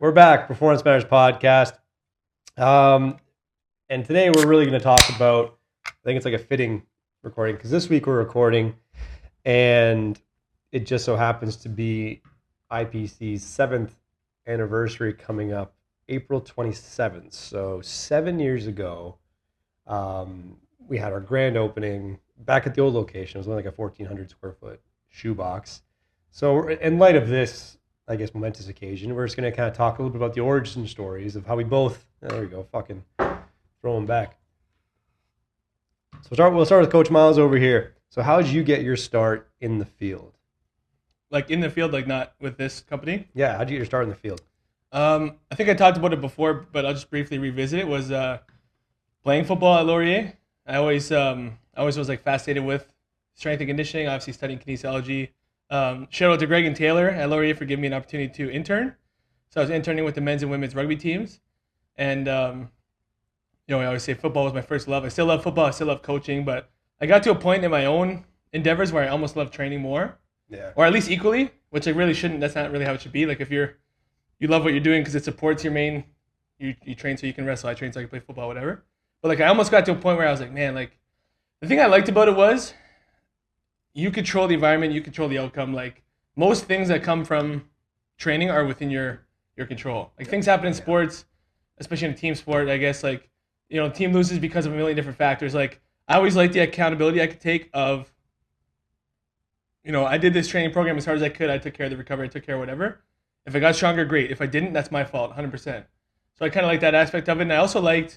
We're back, Performance Matters Podcast. And today we're really going to talk about, I think it's like a fitting recording, because this week we're recording and it just so happens to be IPC's 7th anniversary coming up April 27th. So 7 years ago, we had our grand opening back at the old location. It was only like a 1,400 square foot shoebox. So in light of this, I guess, momentous occasion, we're just going to kind of talk a little bit about the origin stories of how we both, there we go, fucking throw them back. So we'll start with Coach Myles over here. So how did you get your start in the field? Like in the field, like not with this company? Yeah, how did you get your start in the field? I think I talked about it before, but I'll just briefly revisit it. Was playing football at Laurier. I always was like fascinated with strength and conditioning, obviously studying kinesiology. Shout out to Greg and Taylor at Laurier for giving me an opportunity to intern. So I was interning with the men's and women's rugby teams. And, I always say football was my first love. I still love football. I still love coaching. But I got to a point in my own endeavors where I almost love training more. Yeah. Or at least equally, which I really shouldn't. That's not really how it should be. Like if you love what you're doing because it supports your main, you train so you can wrestle. I train so I can play football, whatever. But like I almost got to a point where I was like, man, like the thing I liked about it was you control the environment, you control the outcome. Like most things that come from training are within your control. Like things happen in sports, especially in a team sport. I guess like, the team loses because of a million different factors. Like I always liked the accountability I could take of, I did this training program as hard as I could. I took care of the recovery. I took care of whatever. If I got stronger, great. If I didn't, that's my fault, 100%. So I kind of like that aspect of it. And I also I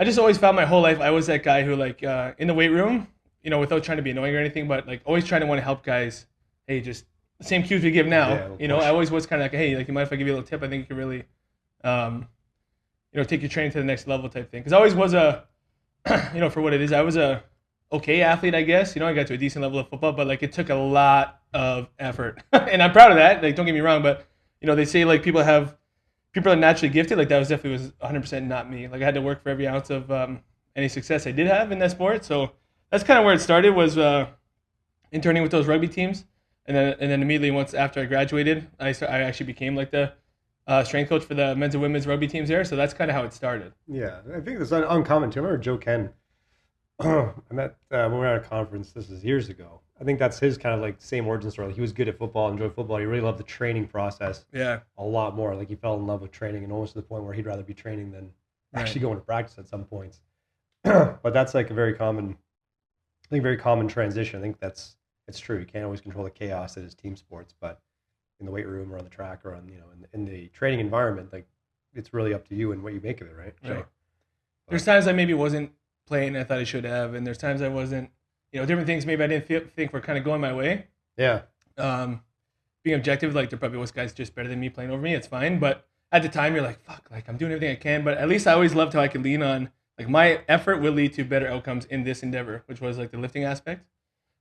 just always found my whole life I was that guy who like in the weight room, without trying to be annoying or anything, but like always trying to want to help guys. Hey, just the same cues we give now. I always was kind of like, hey, like you mind if I give you a little tip? I think you can really, take your training to the next level type thing. Because I always was for what it is, I was a okay athlete, I guess. I got to a decent level of football, but like it took a lot of effort, and I'm proud of that. Like don't get me wrong, but they say like people are naturally gifted. Like that was definitely 100% not me. Like I had to work for every ounce of any success I did have in that sport. So that's kind of where it started, was interning with those rugby teams, and then immediately once after I graduated, I actually became like the strength coach for the men's and women's rugby teams there. So that's kind of how it started. Yeah, I think it's uncommon too. I remember Joe Ken. I met when we were at a conference. This was years ago. I think that's his kind of like same origin story. Like he was good at football, enjoyed football. He really loved the training process. Yeah, a lot more. Like he fell in love with training, and almost to the point where he'd rather be training than actually going to practice at some points. But that's like a very common transition. I think it's true. You can't always control the chaos that is team sports, but in the weight room or on the track or on in the training environment, like it's really up to you and what you make of it, right? Right. There's times I maybe wasn't playing I thought I should have, and there's times I wasn't. Different things maybe I didn't think were kind of going my way. Yeah. Being objective, like there probably was guys just better than me playing over me. It's fine, but at the time you're like, fuck, like I'm doing everything I can. But at least I always loved how I could lean on like my effort will lead to better outcomes in this endeavor, which was like the lifting aspect.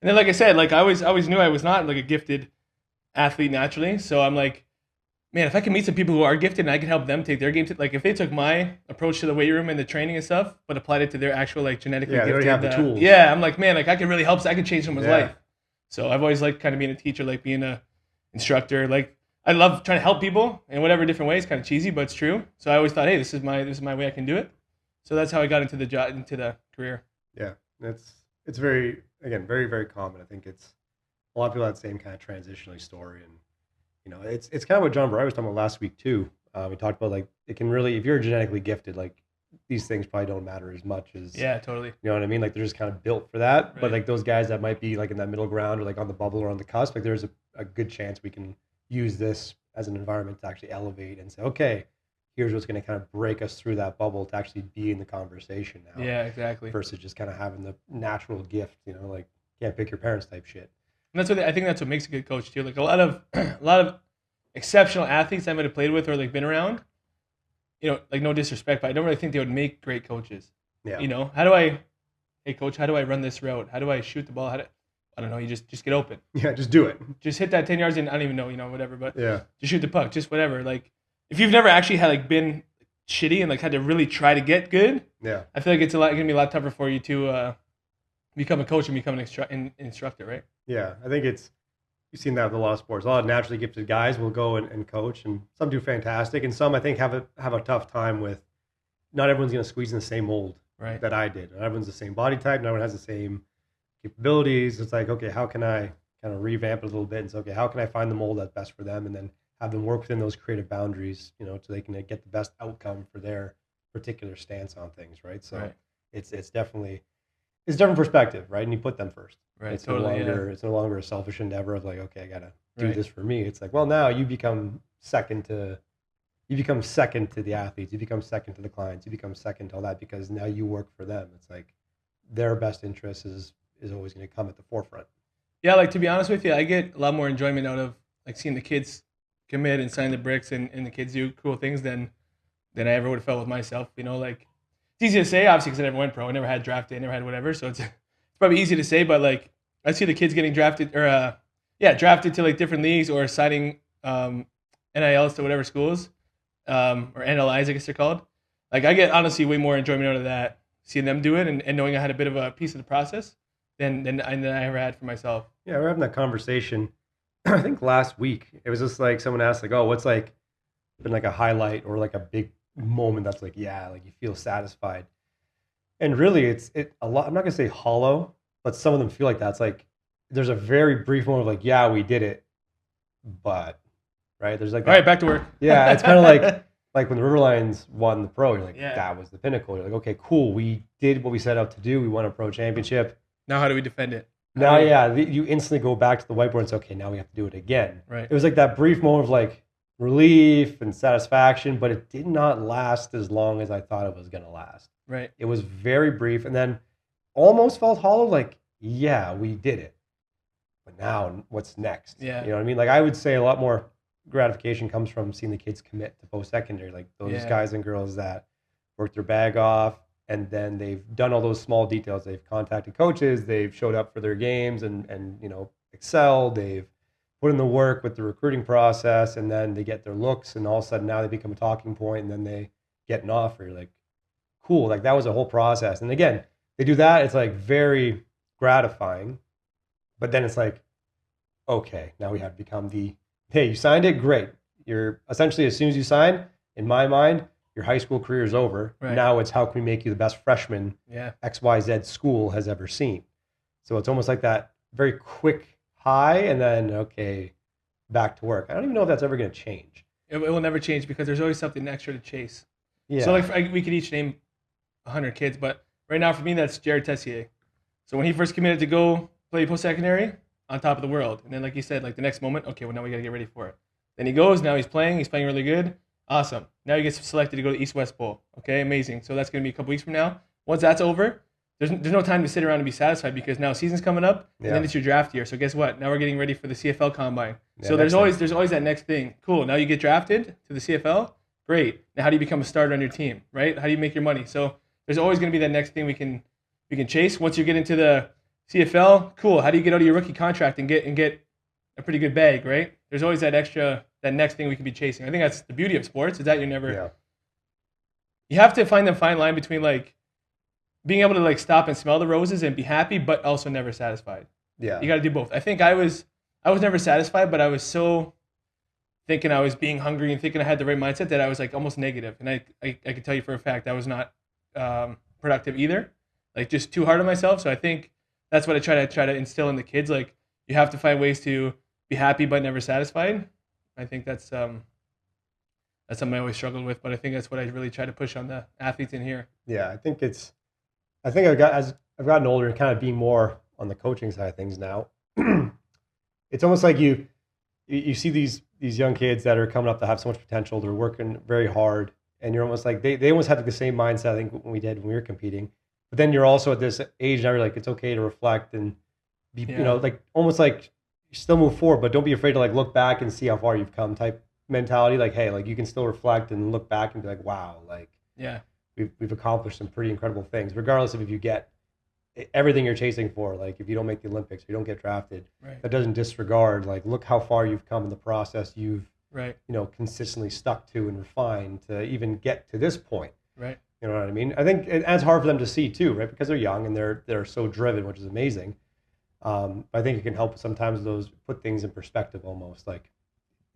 And then, like I said, like I always knew I was not like a gifted athlete naturally. So I'm like, man, if I can meet some people who are gifted and I can help them take their game to, like if they took my approach to the weight room and the training and stuff, but applied it to their actual like genetically gifted, they have the tools. Yeah, I'm like, man, like I can really help. I can change someone's life. So I've always liked kind of being a teacher, like being a instructor. Like I love trying to help people in whatever different ways. Kind of cheesy, but it's true. So I always thought, hey, this is my way I can do it. So that's how I got into the career. Yeah, it's very very common. I think it's a lot of people have that same kind of transitionally story, and it's kind of what John Bry was talking about last week too. We talked about like it can really, if you're genetically gifted, like these things probably don't matter as much as Totally. You know what I mean? Like they're just kind of built for that. Right. But like those guys that might be like in that middle ground or like on the bubble or on the cusp, like there's a good chance we can use this as an environment to actually elevate and say, okay, here's what's going to kind of break us through that bubble to actually be in the conversation now. Yeah, exactly. Versus just kind of having the natural gift, like can't pick your parents type shit. And that's I think that's what makes a good coach too. Like a lot of exceptional athletes I might have played with or like been around, like no disrespect, but I don't really think they would make great coaches. Yeah. Hey coach, how do I run this route? How do I shoot the ball? I don't know. You just get open. Yeah, just do it. Just hit that 10 yards and I don't even know, whatever. But yeah, just shoot the puck, just whatever. Like if you've never actually had like been shitty and like had to really try to get good, yeah, I feel like it's gonna be a lot tougher for you to become a coach and become an instructor, right? Yeah, I think it's you've seen that with a lot of sports. A lot of naturally gifted guys will go and coach, and some do fantastic, and some I think have a tough time with. Not everyone's going to squeeze in the same mold Right. that I did. Not everyone's the same body type. Not everyone has the same capabilities. It's like, okay, how can I kind of revamp it a little bit? And say, okay, how can I find the mold that's best for them, and then have them work within those creative boundaries, so they can get the best outcome for their particular stance on things, right? So Right. it's definitely it's a different perspective, right? And you put them first. Right. It's Totally. no longer it's no longer a selfish endeavor of like, okay, I gotta do Right. this for me. It's like, well, now you become second to the athletes, you become second to the clients, you become second to all that because now you work for them. It's like their best interest is always going to come at the forefront. Yeah, like to be honest with you, I get a lot more enjoyment out of like seeing the kids commit and sign the bricks and the kids do cool things than I ever would have felt with myself. Like it's easy to say, obviously, because I never went pro, I never had draft day, never had whatever, so it's probably easy to say. But like I see the kids getting drafted or drafted to like different leagues or signing NILs to whatever schools or NLIs, I guess they're called. Like I get honestly way more enjoyment out of that, seeing them do it and knowing I had a bit of a piece of the process than I ever had for myself. Yeah, we're having that conversation. I think last week it was just like someone asked like, "Oh, what's like been like a highlight or like a big moment that's like, yeah, like you feel satisfied?" And really, it's a lot. I'm not gonna say hollow, but some of them feel like that. It's like there's a very brief moment of like, yeah, we did it, but right there's like All that. right, back to work. Yeah, it's kind of like when the River Lions won the pro. You're like, Yeah. that was the pinnacle. You're like, okay, cool. We did what we set out to do. We won a pro championship. Now how do we defend it? Now, yeah, you instantly go back to the whiteboard and say, okay, now we have to do it again. Right. It was like that brief moment of like relief and satisfaction, but it did not last as long as I thought it was going to last. Right. It was very brief and then almost felt hollow, like, yeah, we did it. But now what's next? Yeah. You know what I mean? Like I would say a lot more gratification comes from seeing the kids commit to post-secondary, like those Yeah. guys and girls that work their bag off, and then they've done all those small details. They've contacted coaches, they've showed up for their games and excelled. They've put in the work with the recruiting process, and then they get their looks, and all of a sudden now they become a talking point, and then they get an offer. You're like, cool, like that was a whole process. And again, they do that. It's like very gratifying, but then it's like, okay, now we have to become hey, you signed it, great. You're essentially, as soon as you sign, in my mind, your high school career is over. Right. Now it's how can we make you the best freshman Yeah. XYZ school has ever seen. So it's almost like that very quick high and then, okay, back to work. I don't even know if that's ever going to change. It will never change because there's always something extra to chase. Yeah. So like we could each name 100 kids, but right now for me that's Jared Tessier. So when he first committed to go play post-secondary, on top of the world. And then like you said, like the next moment, okay, well now we got to get ready for it. Then he goes, now he's playing really good. Awesome. Now he gets selected to go to the East-West Bowl. Okay, amazing. So that's going to be a couple weeks from now. Once that's over, there's no time to sit around and be satisfied because now season's coming up and then it's your draft year. So guess what? Now we're getting ready for the CFL combine. Yeah, so there's always that next thing. Cool. Now you get drafted to the CFL. Great. Now how do you become a starter on your team, right? How do you make your money? So there's always going to be that next thing we can chase. Once you get into the CFL, cool. How do you get out of your rookie contract and get a pretty good bag, right? There's always that next thing we can be chasing. I think that's the beauty of sports is that you're never. Yeah. You have to find the fine line between like being able to like stop and smell the roses and be happy, but also never satisfied. Yeah. You got to do both. I think I was never satisfied, but I was so thinking I was being hungry and thinking I had the right mindset that I was like almost negative. And I can tell you for a fact I was not productive either. Like just too hard on myself. So I think that's what I try to instill in the kids. Like you have to find ways to be happy but never satisfied. I think that's something I always struggled with, but I think that's what I really try to push on the athletes in here. Yeah, I think as I've gotten older and kind of being more on the coaching side of things now. It's almost like you see these young kids that are coming up that have so much potential. They're working very hard, and you're almost like they almost have the same mindset I think when we did when we were competing. But then you're also at this age now. You're like it's okay to reflect and be like almost like still move forward, but don't be afraid to like look back and see how far you've come type mentality. Like hey, like you can still reflect and look back and be like wow, like we've accomplished some pretty incredible things, regardless of if you get everything you're chasing for. Like if you don't make the Olympics, or you don't get drafted, that doesn't disregard like look how far you've come in the process. You've consistently stuck to and refined to even get to this point. Right. You know what I mean? I think it's hard for them to see too, right? Because they're young and they're so driven, which is amazing. I think it can help sometimes those put things in perspective almost like,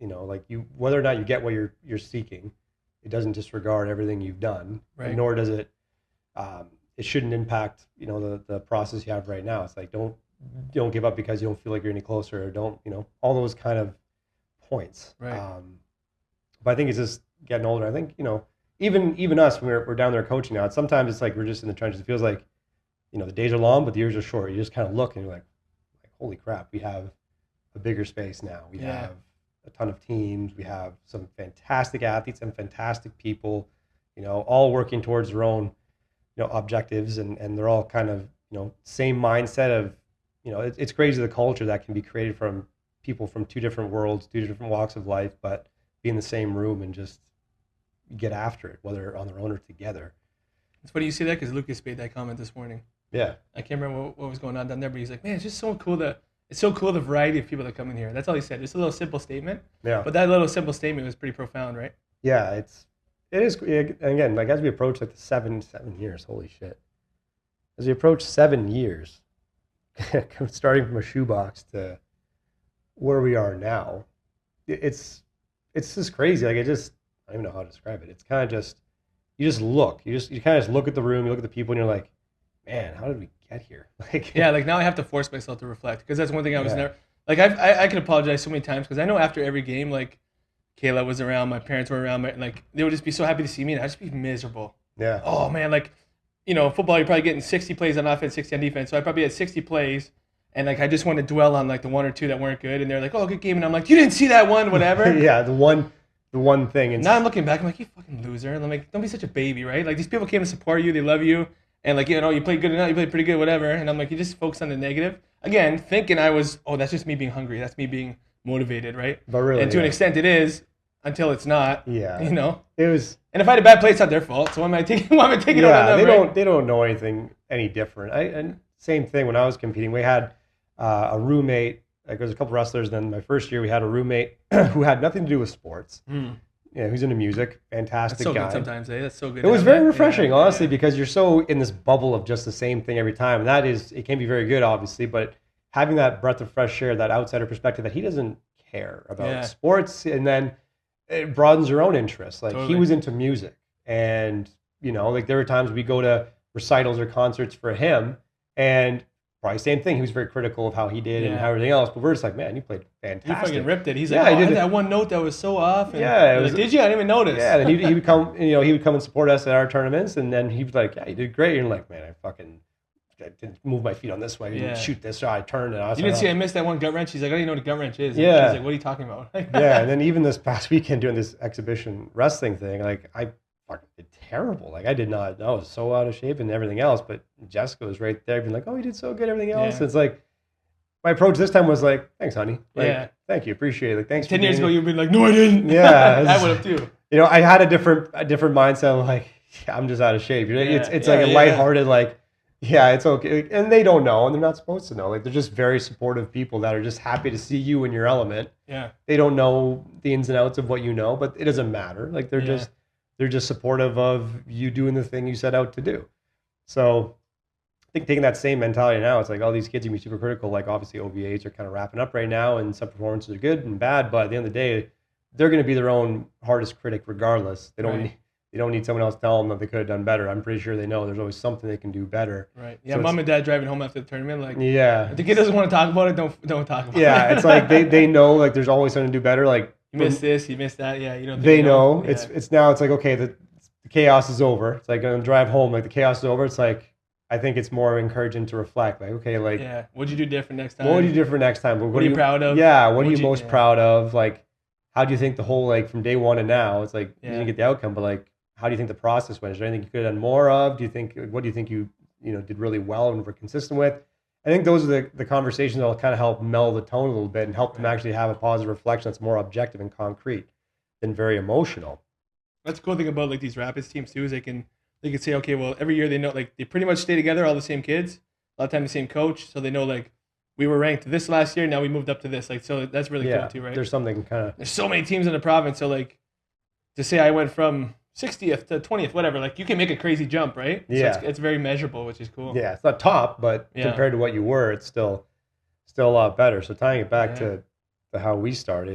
like you, whether or not you get what you're seeking, it doesn't disregard everything you've done, and Right. nor does it, it shouldn't impact, the process you have right now. It's like, don't give up because you don't feel like you're any closer, or don't, all those kind of points. Right. But I think it's just getting older. I think, even us, when we're down there coaching now, sometimes it's like we're just in the trenches. It feels like, the days are long, but the years are short. You just kind of look and you're like, holy crap, we have a bigger space now. We Yeah. have a ton of teams. We have some fantastic athletes and fantastic people, all working towards their own, objectives, and they're all kind of, same mindset of, it's crazy the culture that can be created from people from two different worlds, two different walks of life, but be in the same room and just get after it, whether on their own or together. It's funny you say that because Lucas made that comment this morning. Yeah. I can't remember what was going on down there, but he's like, man, it's just so cool that it's so cool the variety of people that come in here. That's all he said. Just a little simple statement, Yeah. but that little simple statement was pretty profound, right? Yeah. It is. And again, like as we approach like the 7 years, holy shit. As we approach 7 years, starting from a shoebox to where we are now, it's just crazy. Like I don't even know how to describe it. It's kind of just, you just look, you kind of just look at the room, you look at the people, and you're like, man, how did we get here? Like, Yeah, like now I have to force myself to reflect because that's one thing I was Yeah. never like. I can apologize so many times because I know after every game, like Kayla was around, my parents were around, like they would just be so happy to see me, and I'd just be miserable. yeah, Oh man, like football, you're probably getting 60 plays on offense, 60 on defense. So I probably had 60 plays, and like I just want to dwell on like the one or two that weren't good, and they're like, "Oh, good game," and I'm like, "You didn't see that one, whatever." yeah. The one thing, and Now I'm looking back, I'm like, "You fucking loser!" And I'm like, "Don't be such a baby, right?" Like these people came to support you, they love you, and like you played good enough, you played pretty good, whatever. And I'm like, you just focus on the negative again, thinking I was, oh, that's just me being hungry, that's me being motivated, right? but really, And to an yeah. extent, it is until it's not. Yeah. And It was, if I had a bad play, it's not their fault. So why am I taking? Why am I taking it on yeah. them? They right? don't know anything any different. And same thing when I was competing. We had a roommate. Like there was a couple wrestlers. Then my first year, we had a roommate who had nothing to do with sports. Mm. Yeah, who's into music. Fantastic That's so guy. good sometimes, eh? That's so good. It was to have very that. refreshing, Yeah, honestly, yeah. because you're so in this bubble of just the same thing every time. And that is, it can be very good, obviously, but having that breath of fresh air, that outsider perspective that he doesn't care about Yeah. sports, and then it broadens your own interests. Like he Totally. was into music, and like there were times we go to recitals or concerts for him, and probably same thing. He was very critical of how he did and Yeah. how everything else, but we're just like, man, you played He fantastic. fucking ripped it. He's Yeah, like, he oh, I did had it. that one note that was so off. And Yeah, it you're was- like, did you? I didn't even notice. Yeah, then he would come, he would come and support us at our tournaments, and then he was like, "Yeah, you did great." And you're like, "Man, I didn't move my feet on this way, I didn't Yeah. shoot this, so I turned and I was You didn't like, see oh." I missed that one gut wrench. He's like, I don't even know what a gut wrench is. And Yeah. She's like, what are you talking about? Yeah, and then even this past weekend doing this exhibition wrestling thing, like I fucking did terrible. Like I did not, I was so out of shape and everything else. But Jessica was right there, being like, "Oh, you did so good, everything else." Yeah. It's like my approach this time was like, "Thanks, honey. Like, Yeah. thank you, appreciate it. Like, thanks." 10 for years ago, being you'd be like, no, I didn't. Yeah, I would have too. I had a different mindset of like, yeah, I'm just out of shape. It's like a lighthearted, like, yeah, it's okay. And they don't know, and they're not supposed to know. Like they're just very supportive people that are just happy to see you in your element. Yeah. They don't know the ins and outs of what you know, but it doesn't matter. Like they're Yeah. just supportive of you doing the thing you set out to do. So I think taking that same mentality now, it's like all these kids can be super critical. Like obviously OVAs are kind of wrapping up right now, and some performances are good and bad, but at the end of the day, they're going to be their own hardest critic regardless. They don't Right. need, they don't need someone else to tell them that they could have done better. I'm pretty sure they know there's always something they can do better. Right. Yeah. So Mom it's- and dad driving home after the tournament, like, Yeah. if the kid doesn't want to talk about it, don't talk about it. Yeah, it's like they know like there's always something to do better. Like You missed this, you missed that. Yeah. You don't think they you know Yeah. it's now it's like, okay, the chaos is over. It's like on the drive home, like the chaos is over. It's like I think it's more encouraging to reflect. Like, okay, like Yeah. What'd you do different next time? what would you do for next time? What are you proud of? Yeah, what are What'd you you- most yeah. proud of? Like, how do you think the whole like from day one to now? It's like you Yeah. didn't get the outcome, but like, how do you think the process went? Is there anything you could have done more of? Do you think what do you think you did really well and were consistent with? I think those are the conversations that will kind of help mellow the tone a little bit and help them Right. actually have a positive reflection that's more objective and concrete than very emotional. That's the cool thing about like these Rapids teams too is they can say, okay, well, every year they know like they pretty much stay together, all the same kids, a lot of time the same coach, so they know like we were ranked this last year, now we moved up to this. Like so that's really Yeah, cool too, right? there's something kind of There's so many teams in the province, so like to say I went from 60th to 20th, whatever, like you can make a crazy jump, right? Yeah. So it's very measurable, which is cool. yeah, it's not top, but Yeah. compared to what you were, it's still still a lot better. So tying it back Yeah. to how we started,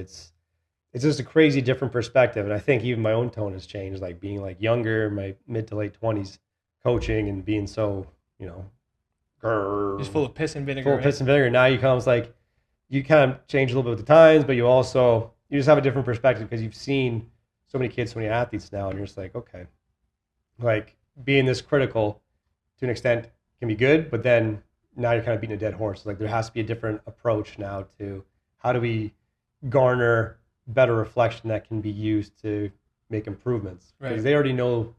it's just a crazy different perspective. And I think even my own tone has changed, like being like younger, my mid to late 20s, coaching and being so, you know, Just full grrr, of piss and full vinegar, of piss right? and vinegar. Now you come like you kind of change a little bit with the times, but you also you just have a different perspective because you've seen so many kids, so many athletes now, and you're just like, okay, like being this critical to an extent can be good, but then now you're kind of beating a dead horse. Like there has to be a different approach now to how do we garner better reflection that can be used to make improvements because Right. they already know.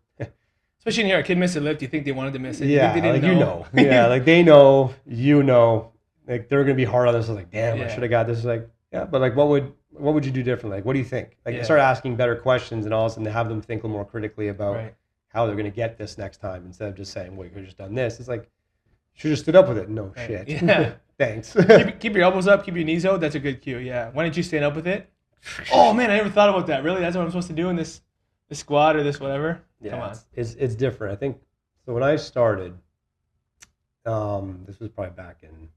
Especially in here, a kid missed a lift. You think they wanted to miss it. You think they Yeah, didn't like you know. know, yeah, like they know, you know, like they're gonna be hard on this. I was like, damn, I should Yeah. have got this. Like, yeah, but like, what would you do differently? Like, what do you think? Like, Yeah. start asking better questions, and all of a sudden have them think a little more critically about Right. how they're gonna get this next time instead of just saying, well, you could have just done this. It's like, should have stood up with it. No Right. shit. Yeah. Thanks. Keep your elbows up. Keep your knees out. That's a good cue. Yeah. Why didn't you stand up with it? Oh man, I never thought about that. Really? That's what I'm supposed to do in this squat or this whatever. Come Yeah, on. it's different. I think so. When I started, this was probably back in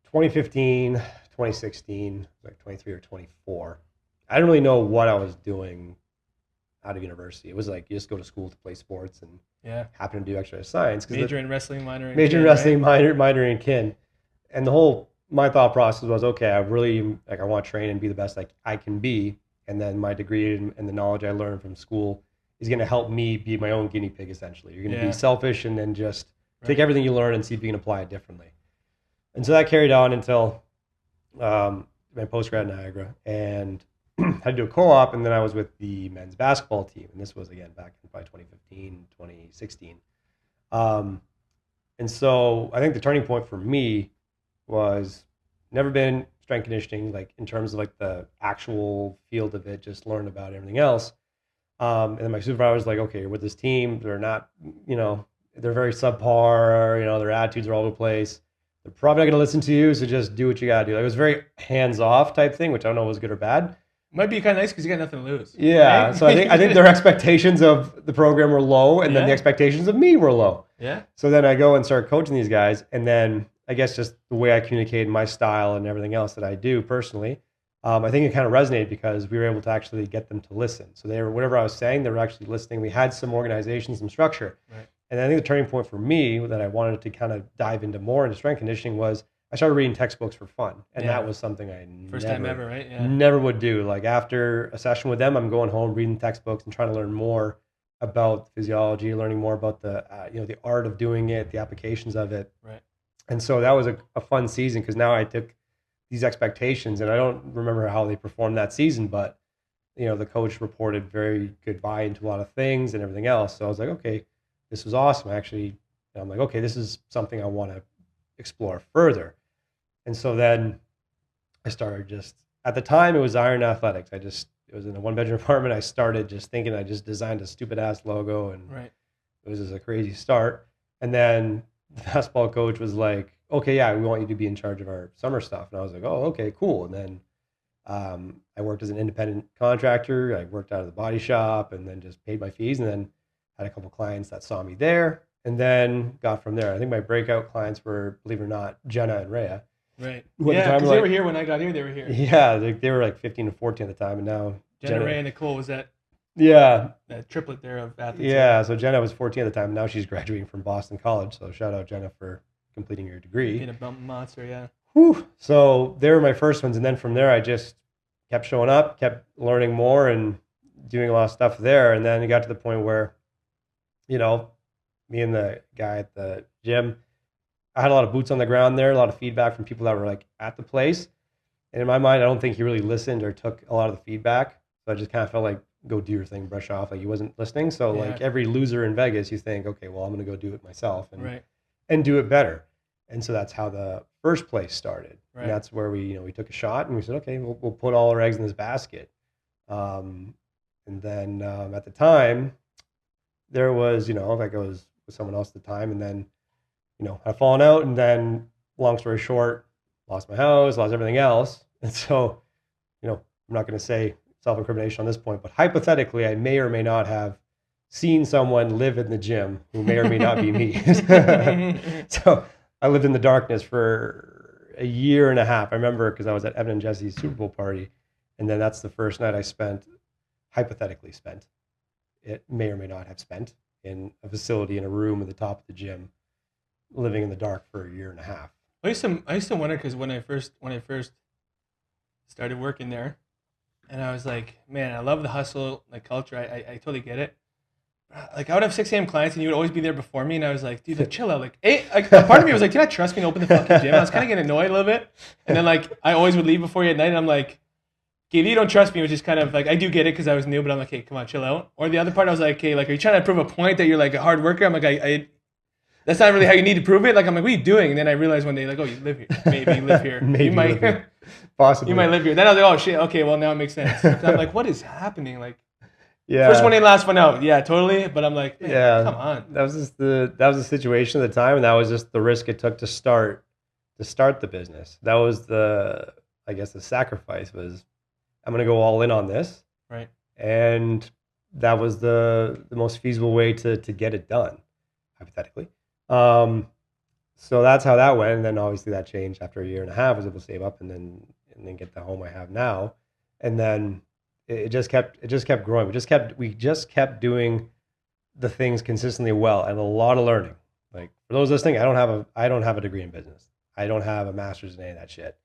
2015, 2016, like 23 or 24. I didn't really know what I was doing out of university. It was like you just go to school to play sports and Yeah. happen to do exercise science because Major in wrestling, minor in major in kin, wrestling, right? minor in kin, and the whole my thought process was okay. I really like I want to train and be the best like I can be, and then my degree and the knowledge I learned from school is going to help me be my own guinea pig. Essentially, you're going to be Yeah. selfish and then just take Right. everything you learn and see if you can apply it differently. And so that carried on until my post grad in Niagara and had to do a co-op, and then I was with the men's basketball team, and this was again back in probably 2015, 2016. Um, and so I think the turning point for me was never been strength conditioning, like in terms of like the actual field of it, just learned about everything else. And then my supervisor was like, okay, you're with this team. They're not, you know, they're very subpar, you know, their attitudes are all over the place. They're probably not going to listen to you. So just do what you got to do. Like, it was very hands off type thing, which I don't know was good or bad. Might be kind of nice because you got nothing to lose, Yeah. right? So I think their expectations of the program were low, and then the Yeah. expectations of me were low. Yeah. So then I go and start coaching these guys, and then I guess just the way I communicate, my style, and everything else that I do personally, I think it kind of resonated because we were able to actually get them to listen. So they were whatever I was saying, they were actually listening. We had some organization, some structure, Right. and I think the turning point for me that I wanted to kind of dive into more into strength conditioning was I started reading textbooks for fun, and Yeah. that was something I First never time ever, right? Yeah. never would do. Like after a session with them, I'm going home reading textbooks and trying to learn more about physiology, learning more about the the art of doing it, the applications of it. Right. And so that was a fun season because now I took these expectations, and I don't remember how they performed that season, but the coach reported very good buy into a lot of things and everything else. So I was like, okay, this was awesome. Actually, I'm like, okay, this is something I want to explore further. And so then I started just at the time it was Iron Athletics. It was in a one bedroom apartment. I started just thinking I just designed a stupid ass logo, and Right. it was just a crazy start. And then the basketball coach was like, okay, yeah, we want you to be in charge of our summer stuff. And I was like, oh, okay, cool. And then I worked as an independent contractor. I worked out of the body shop and then just paid my fees, and then had a couple clients that saw me there, and then got from there. I think my breakout clients were, believe it or not, Jenna and Rhea. Right. Who at the Yeah, time because were they like, were here when I got here. They were here. yeah, they were like 15 and 14 at the time, and now Jenna, Ray, and Nicole was that yeah, triplet there of athletes. yeah. So Jenna was 14 at the time. And now she's graduating from Boston College. So shout out Jenna for completing your degree. Being a bump monster, yeah. Whew. So they were my first ones, and then from there I just kept showing up, kept learning more, and doing a lot of stuff there. And then it got to the point where, me and the guy at the gym, I had a lot of boots on the ground there, a lot of feedback from people that were like at the place. And in my mind, I don't think he really listened or took a lot of the feedback. So I just kind of felt like, go do your thing, brush off. Like he wasn't listening. So Yeah. like every loser in Vegas, you think, okay, well, I'm going to go do it myself and Right. and do it better. And so that's how the first place started. Right. And that's where we took a shot and we said, okay, we'll put all our eggs in this basket. And then at the time, there was, like I was with someone else at the time, and then, I'd fallen out, and then, long story short, lost my house, lost everything else. And so, I'm not going to say self-incrimination on this point, but hypothetically, I may or may not have seen someone live in the gym who may or may not be me. So I lived in the darkness for a year and a half. I remember because I was at Evan and Jesse's Super Bowl party, and then that's the first night I spent, hypothetically spent, it may or may not have spent in a facility in a room at the top of the gym, living in the dark for a year and a half. I used to wonder because when I first started working there, and I was like, man, I love the hustle, like culture. I totally get it. Like I would have 6 a.m. clients, and you would always be there before me, and I was like, dude, like chill out. Like, hey, like a part of me was like, do you not trust me to open the fucking gym? I was kind of getting annoyed a little bit, and then like I always would leave before you at night, and I'm like, okay, if you don't trust me, which is kind of like I do get it because I was new, but I'm like, hey, come on, chill out. Or the other part, I was like, okay, like are you trying to prove a point that you're like a hard worker? I'm like, I that's not really how you need to prove it. Like I'm like, what are you doing? And then I realized one day, like, oh, you live here. Maybe you live here. Maybe you might, live here. Possibly. you might live here. Then I was like, oh shit, okay, well now it makes sense. So I'm like, what is happening? Like, Yeah. first one in, last one out. Yeah, totally. But I'm like, man, Yeah. come on. That was just the situation at the time, and that was just the risk it took to start the business. That was I guess the sacrifice was, I'm gonna go all in on this. Right. And that was the most feasible way to get it done, hypothetically. So that's how that went. And then obviously that changed after a year and a half. I was able to save up and then get the home I have now. And then it just kept growing. We just kept doing the things consistently well, and a lot of learning. Like for those listening, I don't have a degree in business. I don't have a master's in any of that shit.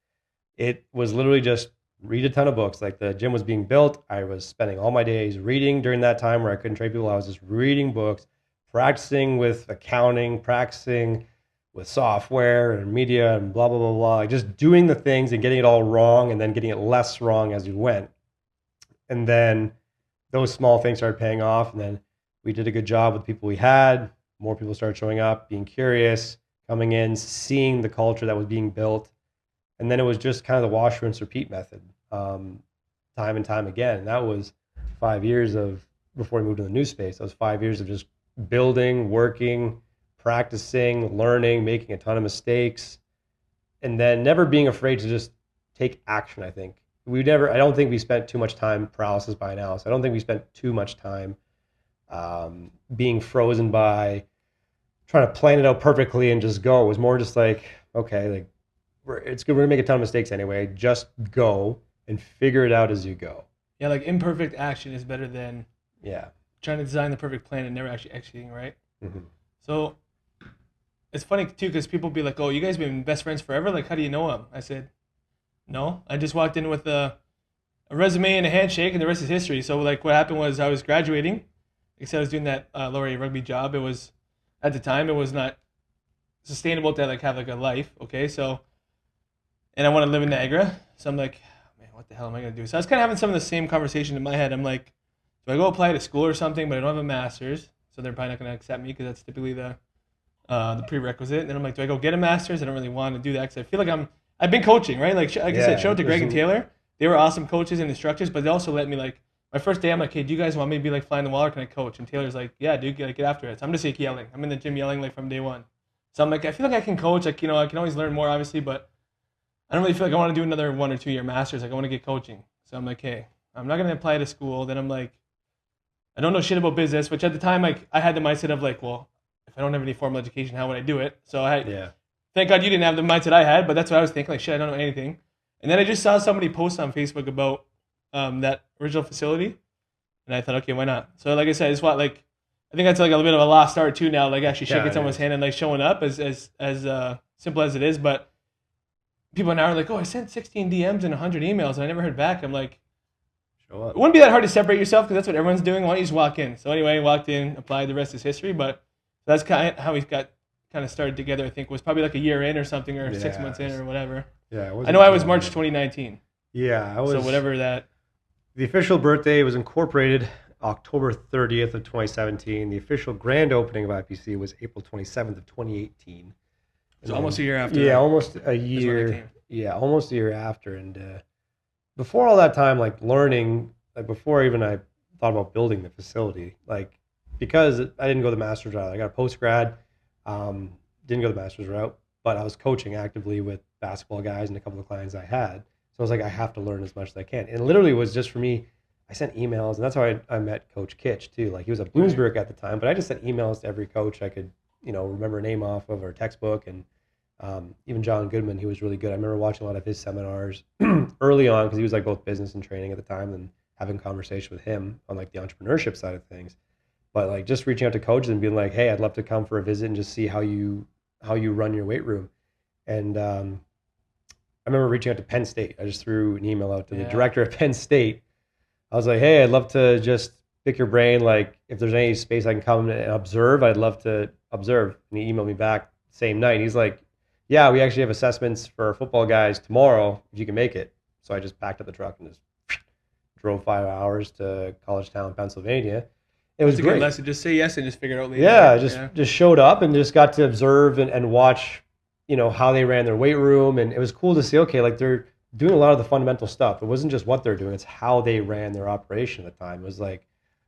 It was literally just read a ton of books. Like the gym was being built, I was spending all my days reading during that time where I couldn't train people. I was just reading books, practicing with accounting, practicing with software and media and blah, blah, blah, blah. Like just doing the things and getting it all wrong and then getting it less wrong as we went. And then those small things started paying off. And then we did a good job with the people we had. More people started showing up, being curious, coming in, seeing the culture that was being built. And then it was just kind of the wash, rinse, repeat method, time and time again. And that was 5 years before we moved to the new space. That was 5 years of just building, working, practicing, learning, making a ton of mistakes, and then never being afraid to just take action. I don't think we spent too much time paralysis by analysis. I don't think we spent too much time being frozen by trying to plan it out perfectly and just go. It was more just like, okay, like, it's good. We're gonna make a ton of mistakes anyway. Just go and figure it out as you go. Yeah, like imperfect action is better than Yeah. trying to design the perfect plan and never actually executing, right? Mm-hmm. So it's funny too because people be like, "Oh, you guys been best friends forever? Like, how do you know him?" I said, "No, I just walked in with a resume and a handshake, and the rest is history." So like, what happened was I was graduating. Except I was doing that lower A rugby job. It was at the time it was not sustainable to like have like a life. Okay, so. And I want to live in Niagara. So I'm like, man, what the hell am I going to do? So I was kind of having some of the same conversation in my head. I'm like, do I go apply to school or something, but I don't have a master's, so they're probably not going to accept me because that's typically the prerequisite. And then I'm like, do I go get a master's? I don't really want to do that because I feel like I've been coaching, right? Like I said, shout out to Greg and Taylor. They were awesome coaches and instructors, but they also let me like, my first day, I'm like, hey, do you guys want me to be like flying the wall or can I coach? And Taylor's like, yeah, dude, get after it. So I'm just like yelling. I'm in the gym yelling like from day one. So I'm like, I feel like I can coach. Like, I can always learn more, obviously, but I don't really feel like I want to do another 1 or 2 year master's. Like I want to get coaching. So I'm like, hey, I'm not going to apply to school. Then I'm like, I don't know shit about business, which at the time, like I had the mindset of like, well, if I don't have any formal education, how would I do it? So thank God you didn't have the mindset I had, but that's what I was thinking. Like, shit, I don't know anything. And then I just saw somebody post on Facebook about that original facility. And I thought, okay, why not? So like I said, it's what like, I think that's like a little bit of a lost art too now, like actually shaking someone's hand and like showing up as simple as it is. But people now are like, oh, I sent 16 DMs and 100 emails and I never heard back. I'm like, show up. It wouldn't be that hard to separate yourself because that's what everyone's doing. Why don't you just walk in? So anyway, I walked in, applied, the rest is history. But that's kind of how we got kind of started together. I think was probably like a year in or something, or 6 months in or whatever. Yeah, I know I was March 2019. Yeah, I was. So whatever that. The official birthday was incorporated October 30th of 2017. The official grand opening of IPC was April 27th of 2018. So almost a year after. Yeah, almost a year. Yeah, almost a year after. And before all that time, like learning, like before even I thought about building the facility, like because I didn't go the master's route. I got a post grad, didn't go the master's route, but I was coaching actively with basketball guys and a couple of clients I had. So I was like, I have to learn as much as I can. And it literally was just for me, I sent emails, and that's how I met Coach Kitch too. Like he was at Bloomsburg at the time, but I just sent emails to every coach I could, remember a name off of or textbook, and Even John Goodman, he was really good. I remember watching a lot of his seminars early on because he was like both business and training at the time, and having conversation with him on like the entrepreneurship side of things. But like just reaching out to coaches and being like, hey, I'd love to come for a visit and just see how you run your weight room. And I remember reaching out to Penn State. I just threw an email out to the Yeah. director of Penn State. I was like, hey, I'd love to just pick your brain. Like, if there's any space I can come and observe, I'd love to observe. And he emailed me back same night. He's like, yeah, we actually have assessments for our football guys tomorrow if you can make it. So I just packed up the truck and just drove 5 hours to College Town, Pennsylvania. It was That's a good great. lesson. Just say yes and just figure it out later, Yeah, right? I just Yeah. just showed up and just got to observe and watch, how they ran their weight room, and it was cool to see. Okay, like they're doing a lot of the fundamental stuff. It wasn't just what they're doing; it's how they ran their operation at the time. It was like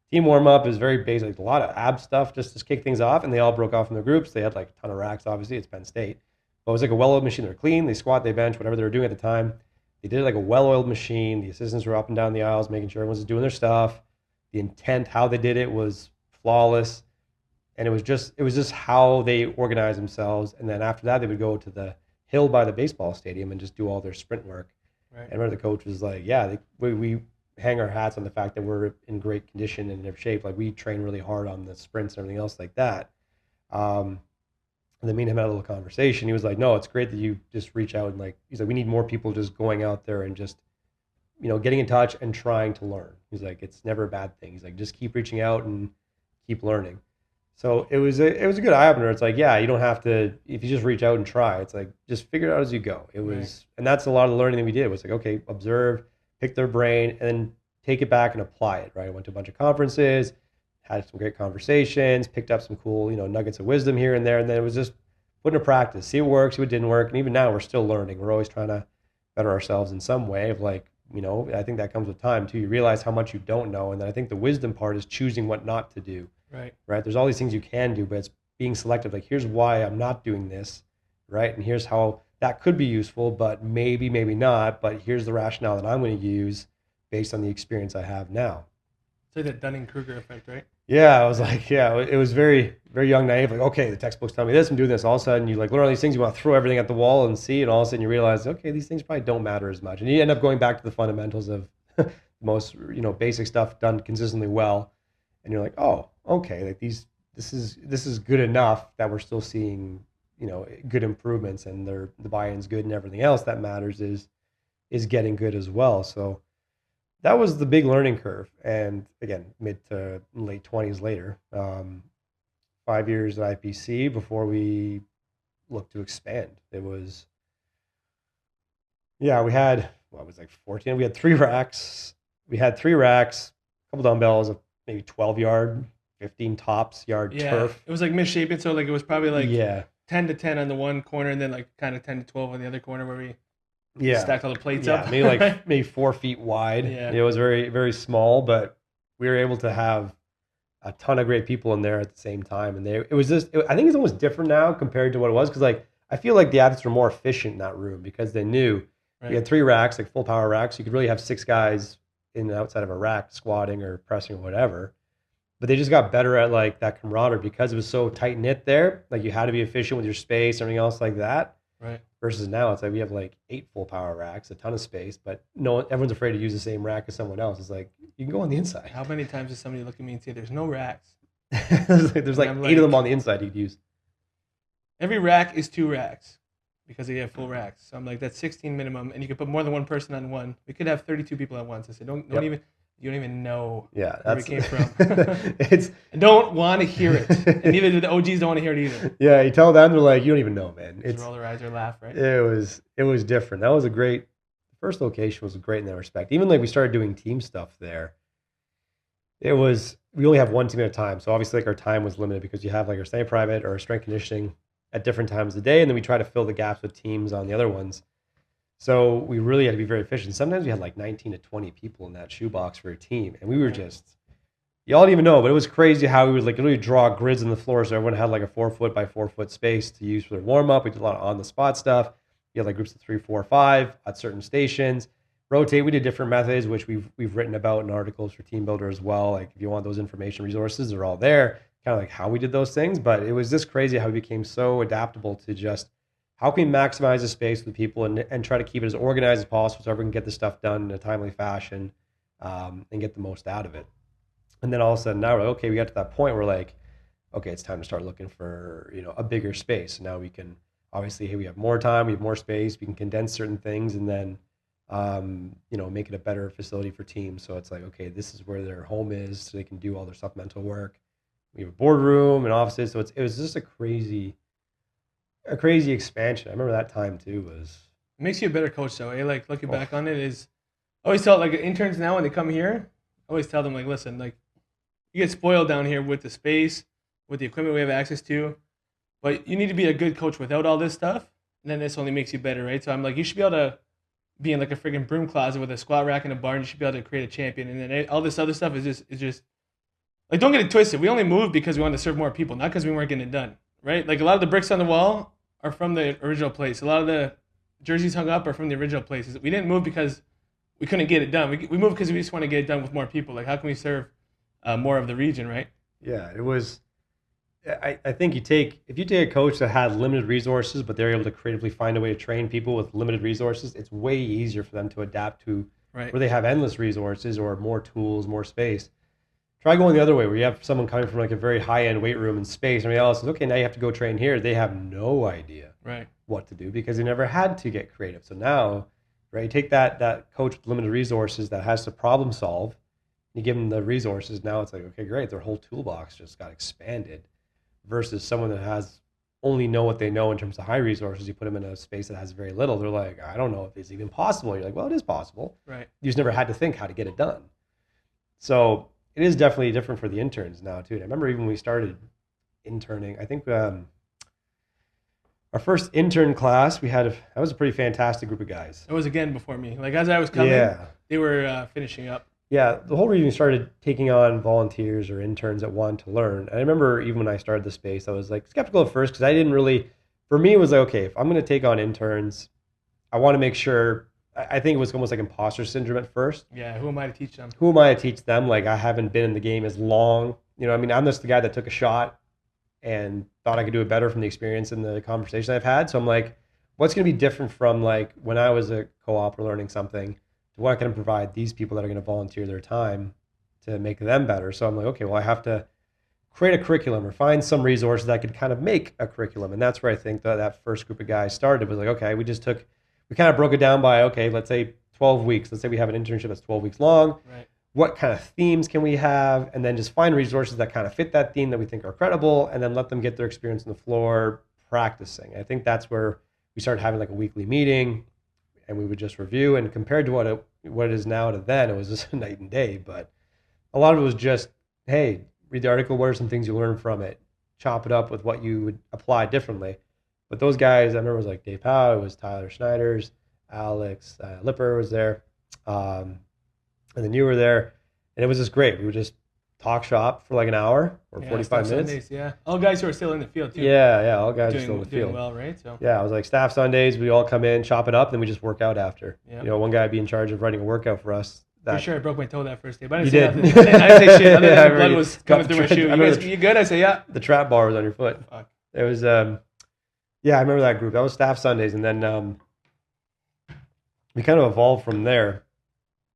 team warm up is very basic, a lot of ab stuff just to kick things off, and they all broke off in their groups. They had like a ton of racks. Obviously, it's Penn State, but it was like a well-oiled machine. They're clean. They squat, they bench, whatever they were doing at the time. They did it like a well-oiled machine. The assistants were up and down the aisles, making sure everyone's doing their stuff. The intent, how they did it, was flawless, and it was just how they organized themselves. And then after that, they would go to the hill by the baseball stadium and just do all their sprint work. Right. And I remember the coach was like, "Yeah, we hang our hats on the fact that we're in great condition and in shape. Like we train really hard on the sprints and everything else like that." Um, and then me and him had a little conversation. He was like, "No, it's great that you just reach out and like." He's like, "We need more people just going out there and just getting in touch and trying to learn." He's like, "It's never a bad thing." He's like, "Just keep reaching out and keep learning." So it was a good eye opener. It's like, yeah, you don't have to, if you just reach out and try. It's like just figure it out as you go. It Right. was, and that's a lot of the learning that we did. It was like, okay, observe, pick their brain, and then take it back and apply it. Right. I went to a bunch of conferences, had some great conversations, picked up some cool, nuggets of wisdom here and there, and then it was just put into practice, see what works, see what didn't work, and even now we're still learning. We're always trying to better ourselves in some way. Of like, I think that comes with time too. You realize how much you don't know, and then I think the wisdom part is choosing what not to do. Right. Right? There's all these things you can do, but it's being selective. Like, here's why I'm not doing this, right? And here's how that could be useful, but maybe not. But here's the rationale that I'm going to use based on the experience I have now. It's like that Dunning-Kruger effect, right? Yeah, I was like, yeah, it was very, very young, naive. Like, okay, the textbooks tell me this, I'm doing this. All of a sudden, you like learn all these things. You want to throw everything at the wall and see, and all of a sudden, you realize, okay, these things probably don't matter as much, and you end up going back to the fundamentals of most, basic stuff done consistently well, and you're like, oh, okay, like this is good enough that we're still seeing, good improvements, and the buy-in's good, and everything else that matters is getting good as well. So that was the big learning curve. And again, mid to late 20s later, 5 years at IPC before we looked to expand. It was, yeah, we had, well, it was like 14. We had three racks. We had three racks, a couple dumbbells, maybe 12 yard, 15 tops yard Yeah. turf. It was like misshapen, so like it was probably like Yeah. 10 to 10 on the one corner, and then like kind of 10 to 12 on the other corner where we Yeah. stacked all the plates Yeah. up. Maybe like maybe 4 feet wide. Yeah. It was very, very small, but we were able to have a ton of great people in there at the same time. And it was just, I think it's almost different now compared to what it was. Cause like, I feel like the athletes were more efficient in that room because they knew we had three racks, like full power racks. You could really have six guys in and outside of a rack squatting or pressing or whatever. But they just got better at like that camaraderie because it was so tight knit there. Like you had to be efficient with your space, everything else like that. Right. Versus now, it's like we have like 8 full power racks, a ton of space, but no, everyone's afraid to use the same rack as someone else. It's like you can go on the inside. How many times does somebody look at me and say, "There's no racks"? there's like I'm 8 of them like- on the inside you could use. Every rack is 2 racks because they have full racks. So I'm like, that's 16 minimum, and you could put more than one person on one. We could have 32 people at once. I said, don't Yep. even, you don't even know Yeah, where that's it came from. it's I don't want to hear it, and even the OGs don't want to hear it either. yeah. You tell them, they're like, you don't even know, man. Just roll their eyes or laugh, right? It was different. That was a great first location. Was great in that respect. Even like we started doing team stuff there. It was we only have one team at a time, so obviously like our time was limited because you have like our semi-private or our strength conditioning at different times of the day, and then we try to fill the gaps with teams on the other ones. So we really had to be very efficient. Sometimes we had like 19 to 20 people in that shoebox for a team, and we were just y'all didn't even know, but it was crazy how we would like literally draw grids on the floor so everyone had like a 4 foot by 4 foot space to use for their warm up. We did a lot of on the spot stuff. You had like groups of 3, 4, 5 at certain stations. Rotate. We did different methods, which we've written about in articles for Team Builder as well. Like if you want those information resources, they're all there. Kind of like how we did those things, but it was just crazy how we became so adaptable to just how can we maximize the space with people and try to keep it as organized as possible so everyone can get the stuff done in a timely fashion, and get the most out of it. And then all of a sudden now we're like, okay, we got to that point where like, okay, it's time to start looking for, a bigger space. Now we can obviously, hey, we have more time, we have more space, we can condense certain things and then, make it a better facility for teams. So it's like, okay, this is where their home is, so they can do all their supplemental work. We have a boardroom and offices, so it was just a crazy expansion. I remember that time too. Was It makes you a better coach, though. Eh? Like looking oh, back on it, is I always tell like interns now when they come here, I always tell them like, listen, like you get spoiled down here with the space, with the equipment we have access to, but you need to be a good coach without all this stuff, and then this only makes you better, right? So I'm like, you should be able to be in like a freaking broom closet with a squat rack in a barn. You should be able to create a champion, and then all this other stuff is just like, don't get it twisted. We only moved because we wanted to serve more people, not because we weren't getting it done, right? Like a lot of the bricks on the wall are from the original place. A lot of the jerseys hung up are from the original places. We didn't move because we couldn't get it done. We moved because we just want to get it done with more people. Like, how can we serve more of the region, right? yeah, it was. I think if you take a coach that had limited resources, but they're able to creatively find a way to train people with limited resources, it's way easier for them to adapt to Right. where they have endless resources or more tools, more space. Try going the other way, where you have someone coming from like a very high end weight room and space, and everybody else says, okay, now you have to go train here. They have no idea Right. what to do because they never had to get creative. So now, right, you take that coach with limited resources that has to problem solve, you give them the resources. Now it's like, okay, great, their whole toolbox just got expanded. Versus someone that has only know what they know in terms of high resources. You put them in a space that has very little. They're like, I don't know if it's even possible. You're like, well, it is possible. Right. You just never had to think how to get it done. So it is definitely different for the interns now too. And I remember even when we started interning, I think our first intern class that was a pretty fantastic group of guys. It was again before me. Like as I was coming, Yeah. they were finishing up. Yeah, the whole reason we started taking on volunteers or interns that wanted to learn. And I remember even when I started the space, I was like skeptical at first because I didn't really. For me, it was like, okay, if I'm going to take on interns, I want to make sure. I think it was almost like imposter syndrome at first. Yeah. Who am I to teach them? Who am I to teach them? Like I haven't been in the game as long. I mean, I'm just the guy that took a shot and thought I could do it better from the experience and the conversation I've had. So I'm like, what's going to be different from like when I was a co-op or learning something? What can I provide these people that are going to volunteer their time to make them better? So I'm like, okay, well, I have to create a curriculum or find some resources that could kind of make a curriculum. And that's where I think that first group of guys started was like, okay, we kind of broke it down by, okay, let's say 12 weeks. Let's say we have an internship that's 12 weeks long. Right. What kind of themes can we have? And then just find resources that kind of fit that theme that we think are credible and then let them get their experience on the floor practicing. I think that's where we started having like a weekly meeting and we would just review, and compared to what it is now to then, it was just a night and day. But a lot of it was just, hey, read the article. What are some things you learned from it? Chop it up with what you would apply differently. But those guys, I remember it was like Dave Powell, it was Tyler Schneider's, Alex Lipper was there, and then you were there, and it was just great. We would just talk shop for like an hour or 45 minutes. Sundays, yeah. All guys who are still in the field too. Yeah, all guys doing, still in the doing field. well, right? So yeah, it was like staff Sundays. We all come in, chop it up, then we just work out after. Yeah. One guy would be in charge of running a workout for us. For sure, I broke my toe that first day, but I You didn't did. say nothing. I didn't say shit. Other Yeah, than the blood was coming through my shoe. I You guys, remember you good? I say, yeah. The trap bar was on your foot. Fuck. It was, yeah, I remember that group. That was staff Sundays, and then we kind of evolved from there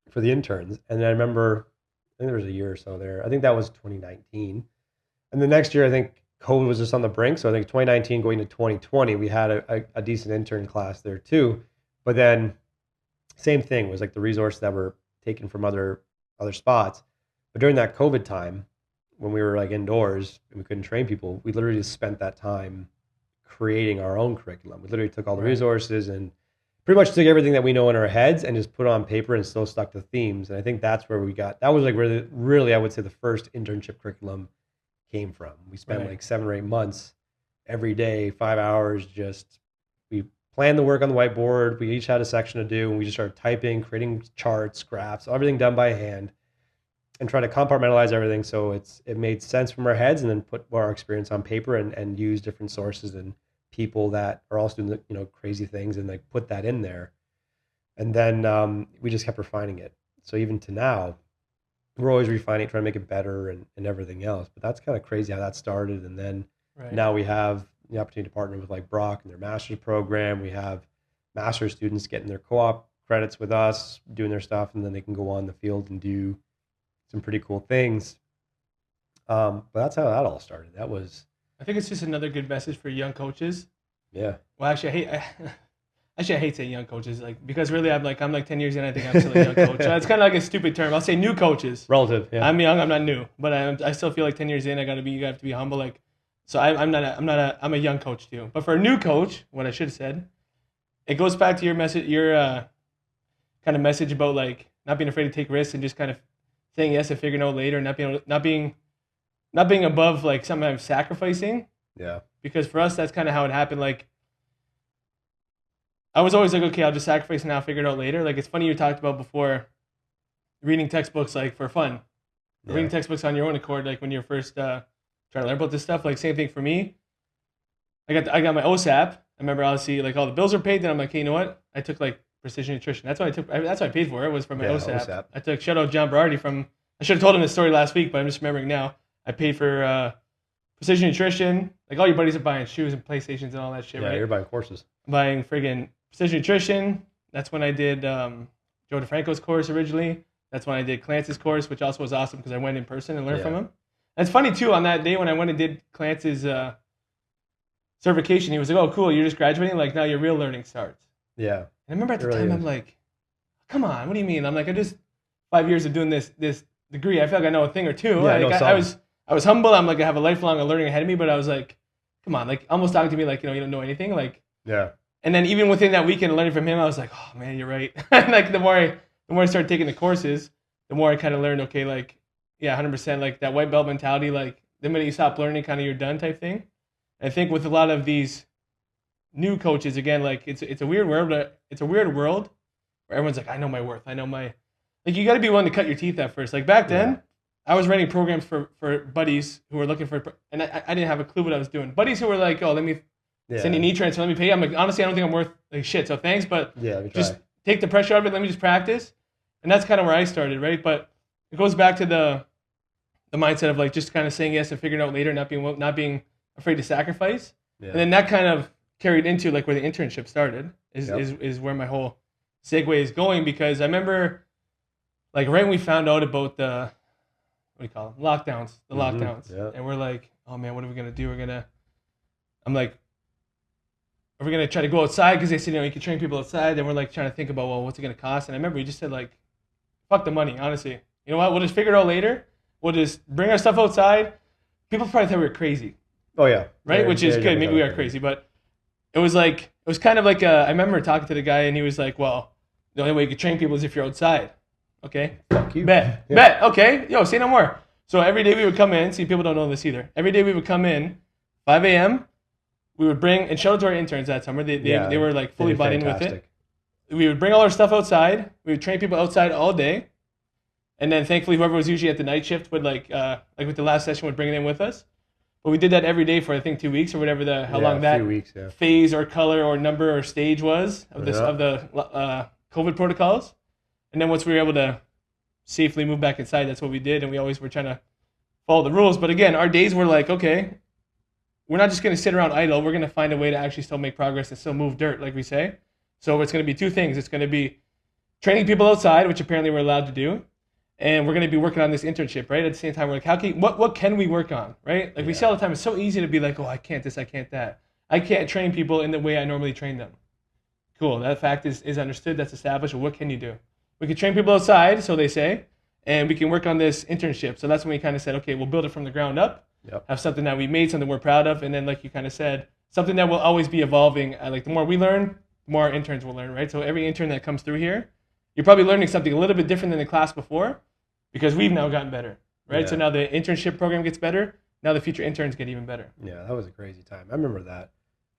for the interns. And then I remember, I think there was a year or so there. I think that was 2019. And the next year, I think COVID was just on the brink. So I think 2019 going to 2020, we had a decent intern class there too. But then same thing was like the resources that were taken from other spots. But during that COVID time, when we were like indoors and we couldn't train people, we literally just spent that time creating our own curriculum. We literally took all the resources and pretty much took everything that we know in our heads and just put it on paper and still stuck to themes. And I think that's where that was like really, I would say the first internship curriculum came from. We spent like 7 or 8 months every day, 5 hours, we planned the work on the whiteboard. We each had a section to do and we just started typing, creating charts, graphs, everything done by hand and try to compartmentalize everything so it made sense from our heads and then put our experience on paper and use different sources and people that are also doing crazy things and like put that in there. And then we just kept refining it. So even to now, we're always refining it, trying to make it better and everything else. But that's kind of crazy how that started. And then now we have the opportunity to partner with like Brock and their master's program. We have master's students getting their co-op credits with us, doing their stuff, and then they can go on the field and do some pretty cool things. But that's how that all started. That was, I think it's just another good message for young coaches. yeah. Well, actually, I hate saying young coaches, like, because really I'm like 10 years in. I think I'm still a young coach. It's kind of like a stupid term. I'll say new coaches. Relative, yeah. I'm young. I'm not new, but I still feel like 10 years in. You have to be humble. Like, so I'm a young coach too. But for a new coach, what I should have said, it goes back to your message, your kind of message about like not being afraid to take risks and just kind of saying yes and figuring out later, not being above like sometimes sacrificing. Yeah. Because for us, that's kind of how it happened. Like, I was always like, okay, I'll just sacrifice now, figure it out later. Like, it's funny you talked about before reading textbooks like for fun, reading textbooks on your own accord, like when you're first trying to learn about this stuff. Like, same thing for me. I got my OSAP. I remember obviously like all the bills were paid. Then I'm like, hey, you know what? I took like precision nutrition. That's what I paid for it. Was for my OSAP. I took shout out John Berardi from. I should have told him this story last week, but I'm just remembering now. I paid for precision nutrition. Like all your buddies are buying shoes and PlayStations and all that shit, right? Yeah, you're buying courses. Buying friggin' precision nutrition. That's when I did Joe DeFranco's course originally. That's when I did Clance's course, which also was awesome because I went in person and learned from him. And it's funny too, on that day when I went and did Clance's certification, he was like, oh, cool, you're just graduating? Like, now your real learning starts. Yeah. And I remember at the time, I'm like, come on, what do you mean? I'm like, I just 5 years of doing this degree. I feel like I know a thing or two. Yeah, like, I was humble. I'm like, I have a lifelong learning ahead of me, but I was like, come on, like almost talking to me like, you don't know anything. Like, yeah. And then even within that weekend learning from him, I was like, oh man, you're right. Like the more I started taking the courses, the more I kind of learned, okay, like, yeah, 100%, like that white belt mentality, like the minute you stop learning, kind of you're done type thing. And I think with a lot of these new coaches, again, like it's a weird world, but it's a weird world where everyone's like, I know my worth. I know my, like you got to be willing to cut your teeth at first. Like back then, I was running programs for buddies who were looking for, and I didn't have a clue what I was doing. Buddies who were like, oh, let me send you knee transfer, let me pay you. I'm like, honestly, I don't think I'm worth like shit, so thanks, but just take the pressure out of it, let me just practice. And that's kind of where I started, right? But it goes back to the mindset of like just kind of saying yes and figuring out later, not being afraid to sacrifice. Yeah. And then that kind of carried into like where the internship started is where my whole segue is going, because I remember like right when we found out about the what do you call them? Lockdowns. Yeah. And we're like, oh man, what are we gonna do? I'm like, are we gonna try to go outside? Because they said, you can train people outside. Then we're like trying to think about, well, what's it gonna cost? And I remember we just said like, fuck the money, honestly. You know what? We'll just figure it out later. We'll just bring our stuff outside. People probably thought we were crazy. Oh yeah. Right? Which is good. Maybe we are crazy, but it was kind of like I remember talking to the guy and he was like, well, the only way you can train people is if you're outside. Okay. Fuck you. Bet. Okay. Yo, say no more. So every day we would come in. See, people don't know this either. Every day we would come in, 5 a.m. We would bring, and shout out to our interns that summer. They were like fully bought in with it. We would bring all our stuff outside. We would train people outside all day. And then thankfully whoever was usually at the night shift would like with the last session would bring it in with us. But we did that every day for I think 2 weeks or whatever how long that phase or color or number or stage was of the COVID protocols. And then once we were able to safely move back inside, that's what we did. And we always were trying to follow the rules. But again, our days were like, okay, we're not just going to sit around idle. We're going to find a way to actually still make progress and still move dirt, like we say. So it's going to be two things. It's going to be training people outside, which apparently we're allowed to do. And we're going to be working on this internship, right? At the same time, we're like, what can we work on, right? Like we say all the time, it's so easy to be like, oh, I can't this, I can't that. I can't train people in the way I normally train them. Cool. That fact is understood. That's established. Well, what can you do? We can train people outside, so they say, and we can work on this internship. So that's when we kind of said, okay, we'll build it from the ground up, have something that we made, something we're proud of, and then like you kind of said, something that will always be evolving. Like the more we learn, the more our interns will learn, right? So every intern that comes through here, you're probably learning something a little bit different than the class before because we've now gotten better, right? Yeah. So now the internship program gets better. Now the future interns get even better. Yeah, that was a crazy time. I remember that.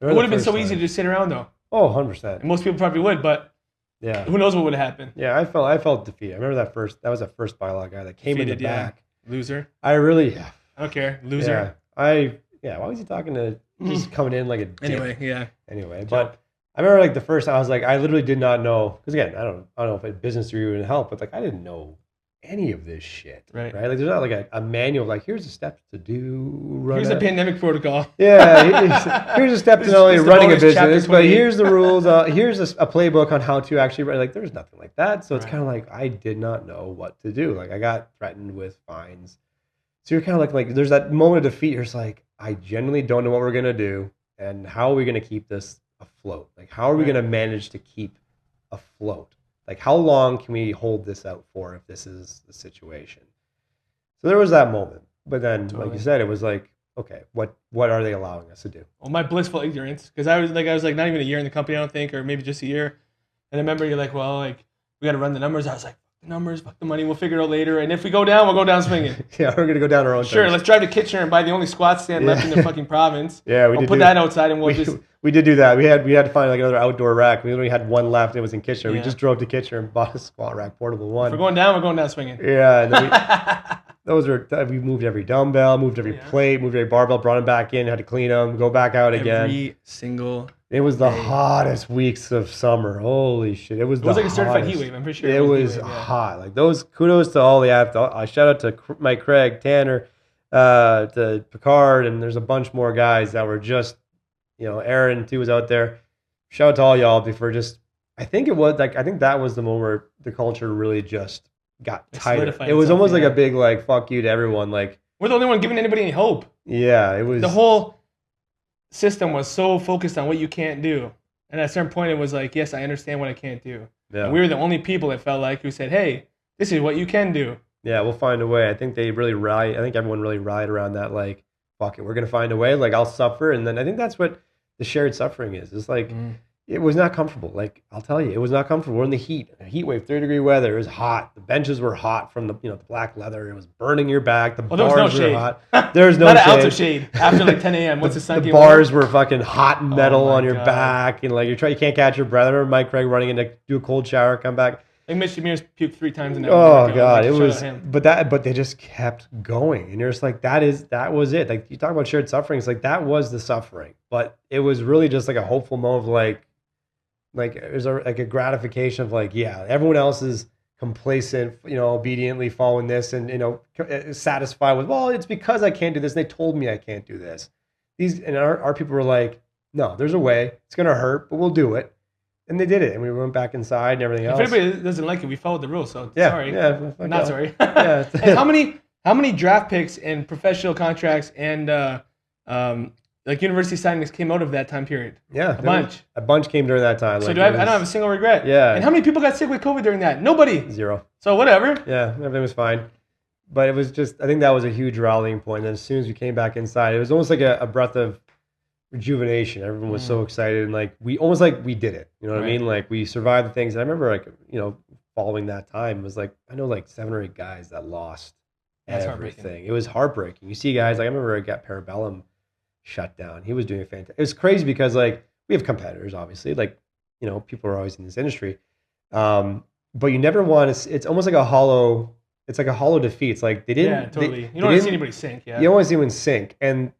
It would have been so easy to just sit around though. Oh, 100%. And most people probably would, but who knows what would have happened? Yeah, I felt defeated. I remember that was the first bylaw guy that came in the back. Loser. I really I don't care. Loser. Why was he talking to just coming in like a dick? Anyway, but I remember like the first I was like I literally did not know, because again, I don't know if a business degree would help, but like I didn't know any of this shit, Right. right? Like there's not like a manual, like here's the steps to do. Here's a pandemic protocol. Yeah, here's a step to This- not only this is the running a bonus, chapter business, but 28. here's the rules. Here's a playbook on how to actually run. Like there's nothing like that. So it's Right. kind of like I did not know what to do. Like I got threatened with fines. So you're kind of like there's that moment of defeat. You're just like I genuinely don't know what we're gonna do, and how are we gonna keep this afloat? Like how are we Right. gonna manage to keep afloat? Like how long can we hold this out for if this is the situation? So there was that moment. But then, like Totally. you said, it was like, okay, what are they allowing us to do? Well, my blissful ignorance, because I was like not even a year in the company, I don't think, or maybe just a year. And I remember you're like, well, like we got to run the numbers. I was like, the numbers, fuck the money, we'll figure it out later. And if we go down, we'll go down swinging. Yeah, we're gonna go down our own. Sure, terms. let's drive to Kitchener and buy the only squat stand left in the fucking province. Yeah, we'll put that outside and we'll just. We did do that. We had to find like another outdoor rack. We only had one left. And it was in Kitchener. Yeah. We just drove to Kitchener and bought a squat rack, portable one. If we're going down, we're going down swinging. Yeah, and then we moved every dumbbell, moved every plate, moved every barbell, brought them back in, had to clean them, go back out again. Every single. It was the hottest weeks of summer. Holy shit! It was like a certified hottest. heat wave. I'm pretty sure It was hot. Like those. Kudos to all the I shout out to Mike Craig, Tanner, to Picard, and there's a bunch more guys that were just, Aaron too was out there. Shout out to all y'all for just. I think it was like I think that was the moment where the culture really just got tighter. It was almost like a big like fuck you to everyone. Like we're the only one giving anybody any hope. Yeah, it was the whole system was so focused on what you can't do, and at a certain point it was like, yes, I understand what I can't do. Yeah. And we were the only people it felt like who said, hey, this is what you can do. Yeah, we'll find a way. I think everyone really rallied around that, like, fuck it, we're gonna find a way. Like I'll suffer, and then I think that's what the shared suffering is. It's like it was not comfortable. Like I'll tell you, it was not comfortable. We're in the heat wave, 30-degree weather. It was hot. The benches were hot from the the black leather. It was burning your back. The bars were hot. There was no not shade. Not an ounce of shade after like 10 a.m. Once the sun The came bars over. were fucking hot metal on your God. back, and like you can't catch your breath. I remember Mike Craig running in to do a cold shower, come back. Like Mitch Demir's puked 3 times in that. Oh God, like, it was. But they just kept going, and you're just like, that was it. Like you talk about shared suffering, it's like that was the suffering, but it was really just like a hopeful moment of like it was like a gratification of like, yeah, everyone else is complacent, obediently following this, and satisfied with, well, it's because I can't do this. And they told me I can't do this. Our people were like, no, there's a way. It's gonna hurt, but we'll do it. And they did it, and we went back inside and everything else. If anybody doesn't like it, we followed the rules. So Yeah, sorry, yeah, not sorry. Yeah. And how many draft picks and professional contracts and like university signings came out of that time period? Yeah, a bunch. A bunch came during that time. So like, I don't have a single regret. Yeah. And how many people got sick with COVID during that? Nobody. 0. So whatever. Yeah, everything was fine. But it was just, I think that was a huge rallying point. And as soon as we came back inside, it was almost like a breath of rejuvenation. Everyone was so excited, and like we did it. You know what I mean? Like we survived the things. And I remember like, following that time was like, I know like 7 or 8 guys that lost everything. It was heartbreaking. You see guys, like I remember I got Parabellum shut down. He was doing a fantastic. It was crazy because like we have competitors, obviously, like, people are always in this industry. But you never want to, it's almost like a hollow defeat. It's like they didn't. Yeah, totally. You don't want to see anybody sink. Yeah. You don't want to see anyone sink, and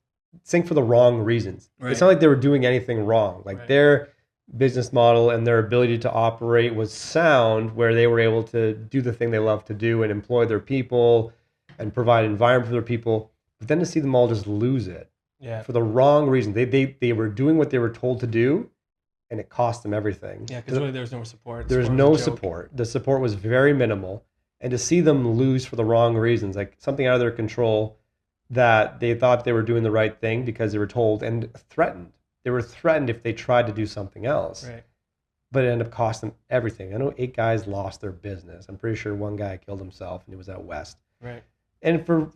sink for the wrong reasons. Right. It's not like they were doing anything wrong. Like their business model and their ability to operate was sound, where they were able to do the thing they love to do and employ their people and provide an environment for their people. But then to see them all just lose it for the wrong reason. They were doing what they were told to do, and it cost them everything. Yeah, because really there was no support. There was no support. The support was very minimal. And to see them lose for the wrong reasons, like something out of their control, that they thought they were doing the right thing because they were told, and threatened. They were threatened if they tried to do something else. Right. But it ended up costing them everything. I know 8 guys lost their business. I'm pretty sure 1 guy killed himself, and he was out west. Right. And for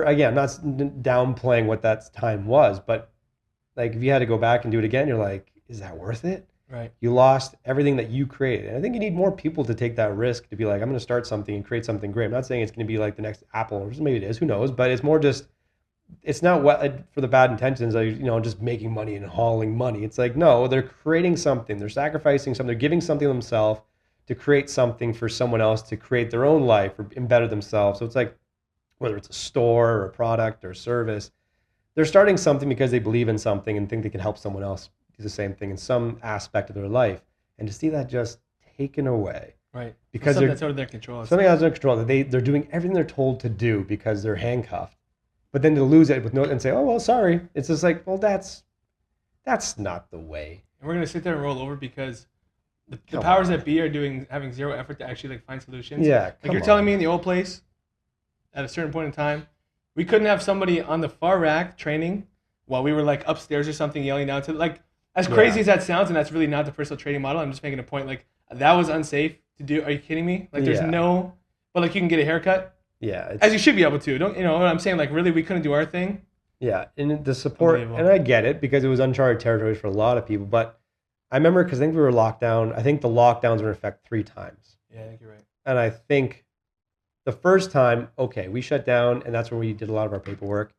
again, not downplaying what that time was, but like if you had to go back and do it again, you're like, is that worth it? Right. You lost everything that you created. And I think you need more people to take that risk, to be like, I'm going to start something and create something great. I'm not saying it's going to be like the next Apple, or maybe it is, who knows, but it's more just, it's not for the bad intentions of, just making money and hauling money. It's like, no, they're creating something. They're sacrificing something. They're giving something themselves to create something for someone else to create their own life or better themselves. So it's like, whether it's a store or a product or service, they're starting something because they believe in something and think they can help someone else do the same thing in some aspect of their life. And to see that just taken away. Right. because Something they're that's out of their control. something out of their control. That they're doing everything they're told to do because they're handcuffed. But then to lose it with no and say, oh well, sorry. It's just like, well, that's not the way. And we're gonna sit there and roll over because the Come powers on. that be are having zero effort to actually like find solutions. Yeah, Like come you're telling on. me in the old place, at a certain point in time, we couldn't have somebody on the far rack training while we were like upstairs or something yelling down to like as crazy Yeah. as that sounds, and that's really not the personal training model. I'm just making a point like that was unsafe to do. Are you kidding me? Like there's Yeah. no, but like you can get a haircut Yeah, as you should be able to. Don't you know what I'm saying? Like really, we couldn't do our thing. yeah, and the support, Unbelievable. and I get it because it was uncharted territory for a lot of people. But I remember because I think we were locked down. I think the lockdowns were in effect 3 times, Yeah, I think you're right. and I think the first time, okay, we shut down, and that's when we did a lot of our paperwork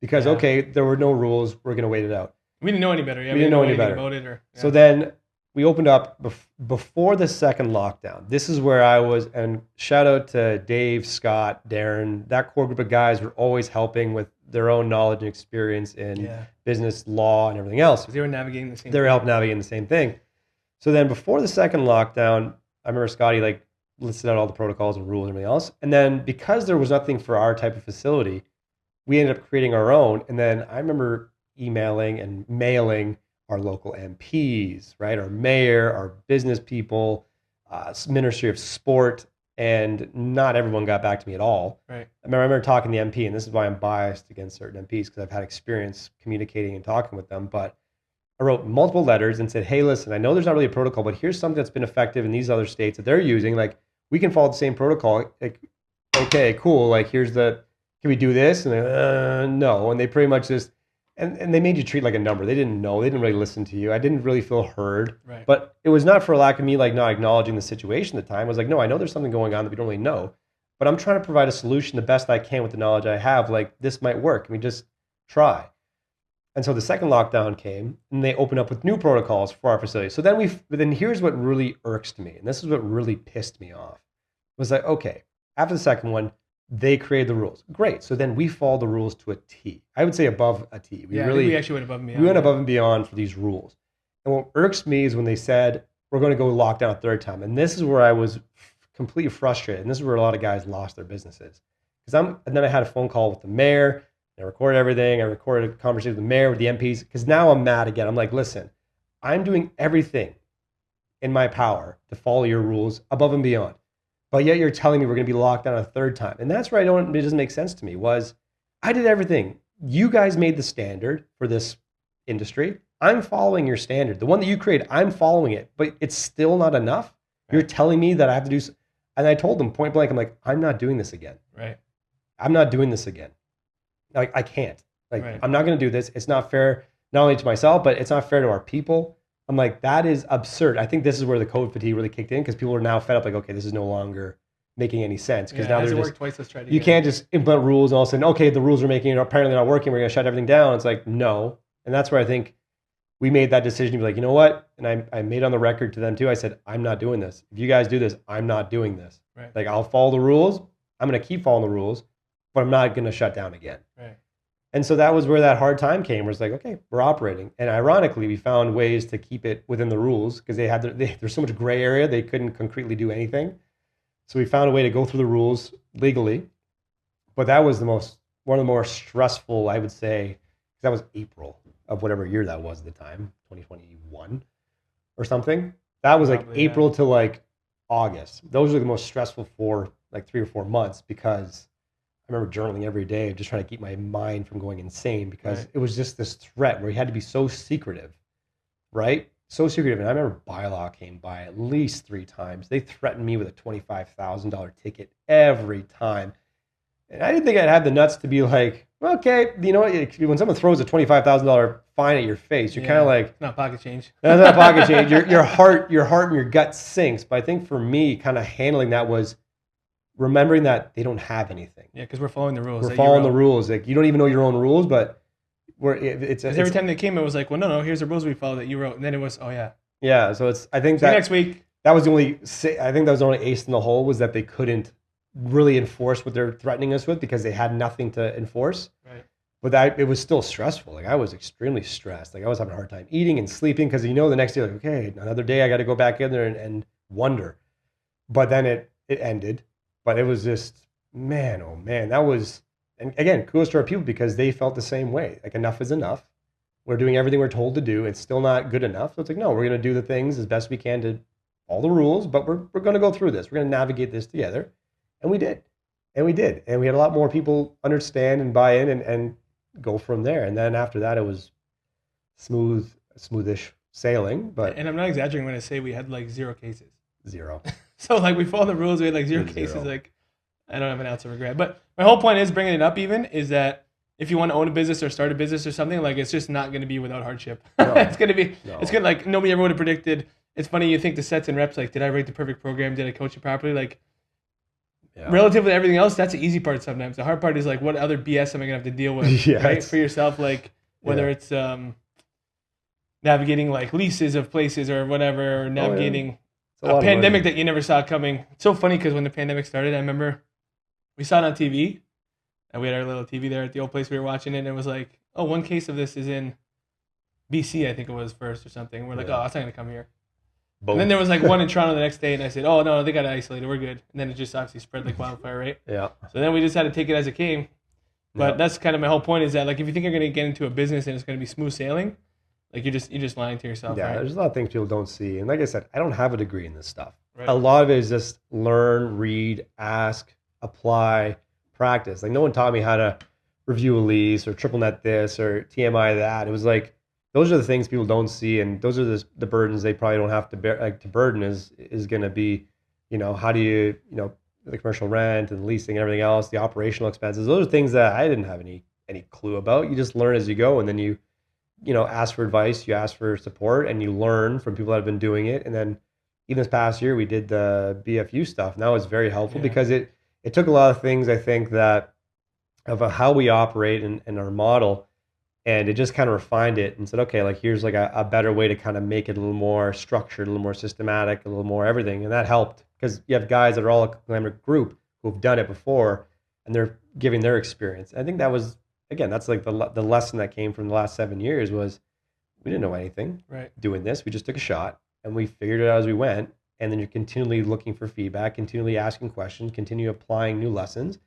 because Yeah. okay, there were no rules. We're gonna wait it out. We didn't know any better. Yeah, We didn't know any anything better. about it. Or So then we opened up before the second lockdown. This is where I was, and shout out to Dave, Scott, Darren. That core group of guys were always helping with their own knowledge and experience in business, law, and everything else. because they were navigating the same. They were helping navigate the same thing. So then before the second lockdown, I remember Scotty like listed out all the protocols and rules and everything else. And then because there was nothing for our type of facility, we ended up creating our own. And then I remember emailing and mailing our local MPs, right? Our mayor, our business people, Ministry of Sport, and not everyone got back to me at all. Right. I remember talking to the MP, and this is why I'm biased against certain MPs because I've had experience communicating and talking with them. But I wrote multiple letters and said, hey, listen, I know there's not really a protocol, but here's something that's been effective in these other states that they're using. Like, we can follow the same protocol. Like, okay, cool. Like, can we do this? And they, no. And they pretty much just, and they made you treat like a number. They didn't know. They didn't really listen to you. I didn't really feel heard. Right. But it was not for lack of me, like, not acknowledging the situation at the time. I was like, no, I know there's something going on that we don't really know. But I'm trying to provide a solution the best I can with the knowledge I have. Like, this might work. Can we just try? And so the second lockdown came, and they opened up with new protocols for our facility. So then here's what really irks me, and this is what really pissed me off. Was like, okay, after the second one, they created the rules. Great. So then we follow the rules to a T. I would say above a T. I think we actually went above and beyond. We went above and beyond for these rules. And what irks me is when they said, we're going to go lock down a third time. And this is where I was completely frustrated. And this is where a lot of guys lost their businesses. And then I had a phone call with the mayor. I recorded everything. I recorded a conversation with the mayor, with the MPs, because now I'm mad again. I'm like, listen, I'm doing everything in my power to follow your rules above and beyond. But yet you're telling me we're going to be locked down a third time. And that's where it doesn't make sense to me was I did everything. You guys made the standard for this industry. I'm following your standard. The one that you created, I'm following it, but it's still not enough. Right. You're telling me that I have to do, and I told them point blank, I'm like, I'm not doing this again. Right. I'm not doing this again. Like, I can't. Like, right. I'm not going to do this. It's not fair, not only to myself, but it's not fair to our people. I'm like, that is absurd. I think this is where the code fatigue really kicked in because people are now fed up. Like, okay, this is no longer making any sense because now they're just twice. Let's try to. You can't just implement rules and all of a sudden, okay, the rules are making it apparently not working. We're going to shut everything down. It's like no, and that's where I think we made that decision to be like, you know what? And I made on the record to them too. I said, I'm not doing this. If you guys do this, I'm not doing this. Right. Like, I'll follow the rules. I'm going to keep following the rules, but I'm not going to shut down again. Right. And so that was where that hard time came, where it's like, okay, we're operating. And ironically, we found ways to keep it within the rules because there's so much gray area, they couldn't concretely do anything. So we found a way to go through the rules legally. But that was one of the more stressful, I would say, that was April of whatever year that was at the time, 2021 or something. That was probably, like April to like August. Those were the most stressful for like 3 or 4 months because I remember journaling every day, just trying to keep my mind from going insane because it was just this threat where you had to be so secretive, right? So secretive. And I remember bylaw came by at least 3 times. They threatened me with a $25,000 ticket every time. And I didn't think I'd have the nuts to be like, okay, you know what? When someone throws a $25,000 fine at your face, you're kind of like, it's not pocket change. That's not pocket change. Your heart and your gut sinks. But I think for me, kind of handling that was remembering that they don't have anything. Yeah, because we're following the rules. We're following the rules. Like, you don't even know your own rules, but every time they came, it was like, well, no, here's the rules we follow that you wrote, and then it was, oh yeah. Yeah, so I think that next week. That was the only ace in the hole was that they couldn't really enforce what they're threatening us with because they had nothing to enforce. Right. But it was still stressful. Like, I was extremely stressed. Like, I was having a hard time eating and sleeping because the next day, like, okay, another day I got to go back in there and wonder. but then it ended. But it was just, man, oh man, that was, and again, kudos to our people because they felt the same way. Like enough is enough. We're doing everything we're told to do. It's still not good enough. So it's like, no, we're going to do the things as best we can to all the rules, but we're going to go through this. We're going to navigate this together. And we did. And we did. And we had a lot more people understand and buy in and go from there. And then after that, it was smoothish sailing, but And I'm not exaggerating when I say we had like 0 cases. 0. So like we followed the rules, we had like 0 cases. Like I don't have an ounce of regret. But my whole point is bringing it up even is that if you want to own a business or start a business or something, like it's just not going to be without hardship. No. It's going to be, No. it's good. Like nobody ever would have predicted. It's funny, you think the sets and reps, like, did I write the perfect program? Did I coach it properly? Like, relative to everything else, that's the easy part sometimes. The hard part is like, what other BS am I going to have to deal with right? For yourself? Like, whether it's navigating like leases of places or whatever, or navigating a pandemic that you never saw coming. It's so funny because when the pandemic started, I remember we saw it on TV. And we had our little TV there at the old place we were watching it, and it was like, oh, one case of this is in BC, I think it was first or something. We're like, oh, it's not going to come here. Boom. And then there was like one in Toronto the next day, and I said, oh, no, they got to isolate it. We're good. And then it just obviously spread like wildfire, right? Yeah. So then we just had to take it as it came. But that's kind of my whole point is that, like, if you think you're going to get into a business and it's going to be smooth sailing, like, you're just lying to yourself. Yeah, right? There's a lot of things people don't see. And like I said, I don't have a degree in this stuff. Right. A lot of it is just learn, read, ask, apply, practice. Like, no one taught me how to review a lease or triple net this or TMI that. It was like, those are the things people don't see, and those are the burdens they probably don't have to bear. Like, to burden is going to be, how do you, the commercial rent and leasing and everything else, the operational expenses. Those are things that I didn't have any clue about. You just learn as you go, and then you ask for advice, you ask for support, and you learn from people that have been doing it. And then even this past year, we did the BFU stuff, and that was very helpful because it took a lot of things, I think, that of how we operate and our model, and it just kind of refined it and said, okay, like, here's like a better way to kind of make it a little more structured, a little more systematic, a little more everything. And that helped because you have guys that are all a conglomerate group who've done it before, and they're giving their experience. I think that was, again, that's like the lesson that came from the last 7 years was we didn't know anything doing this. We just took a shot and we figured it out as we went. And then you're continually looking for feedback, continually asking questions, continue applying new lessons.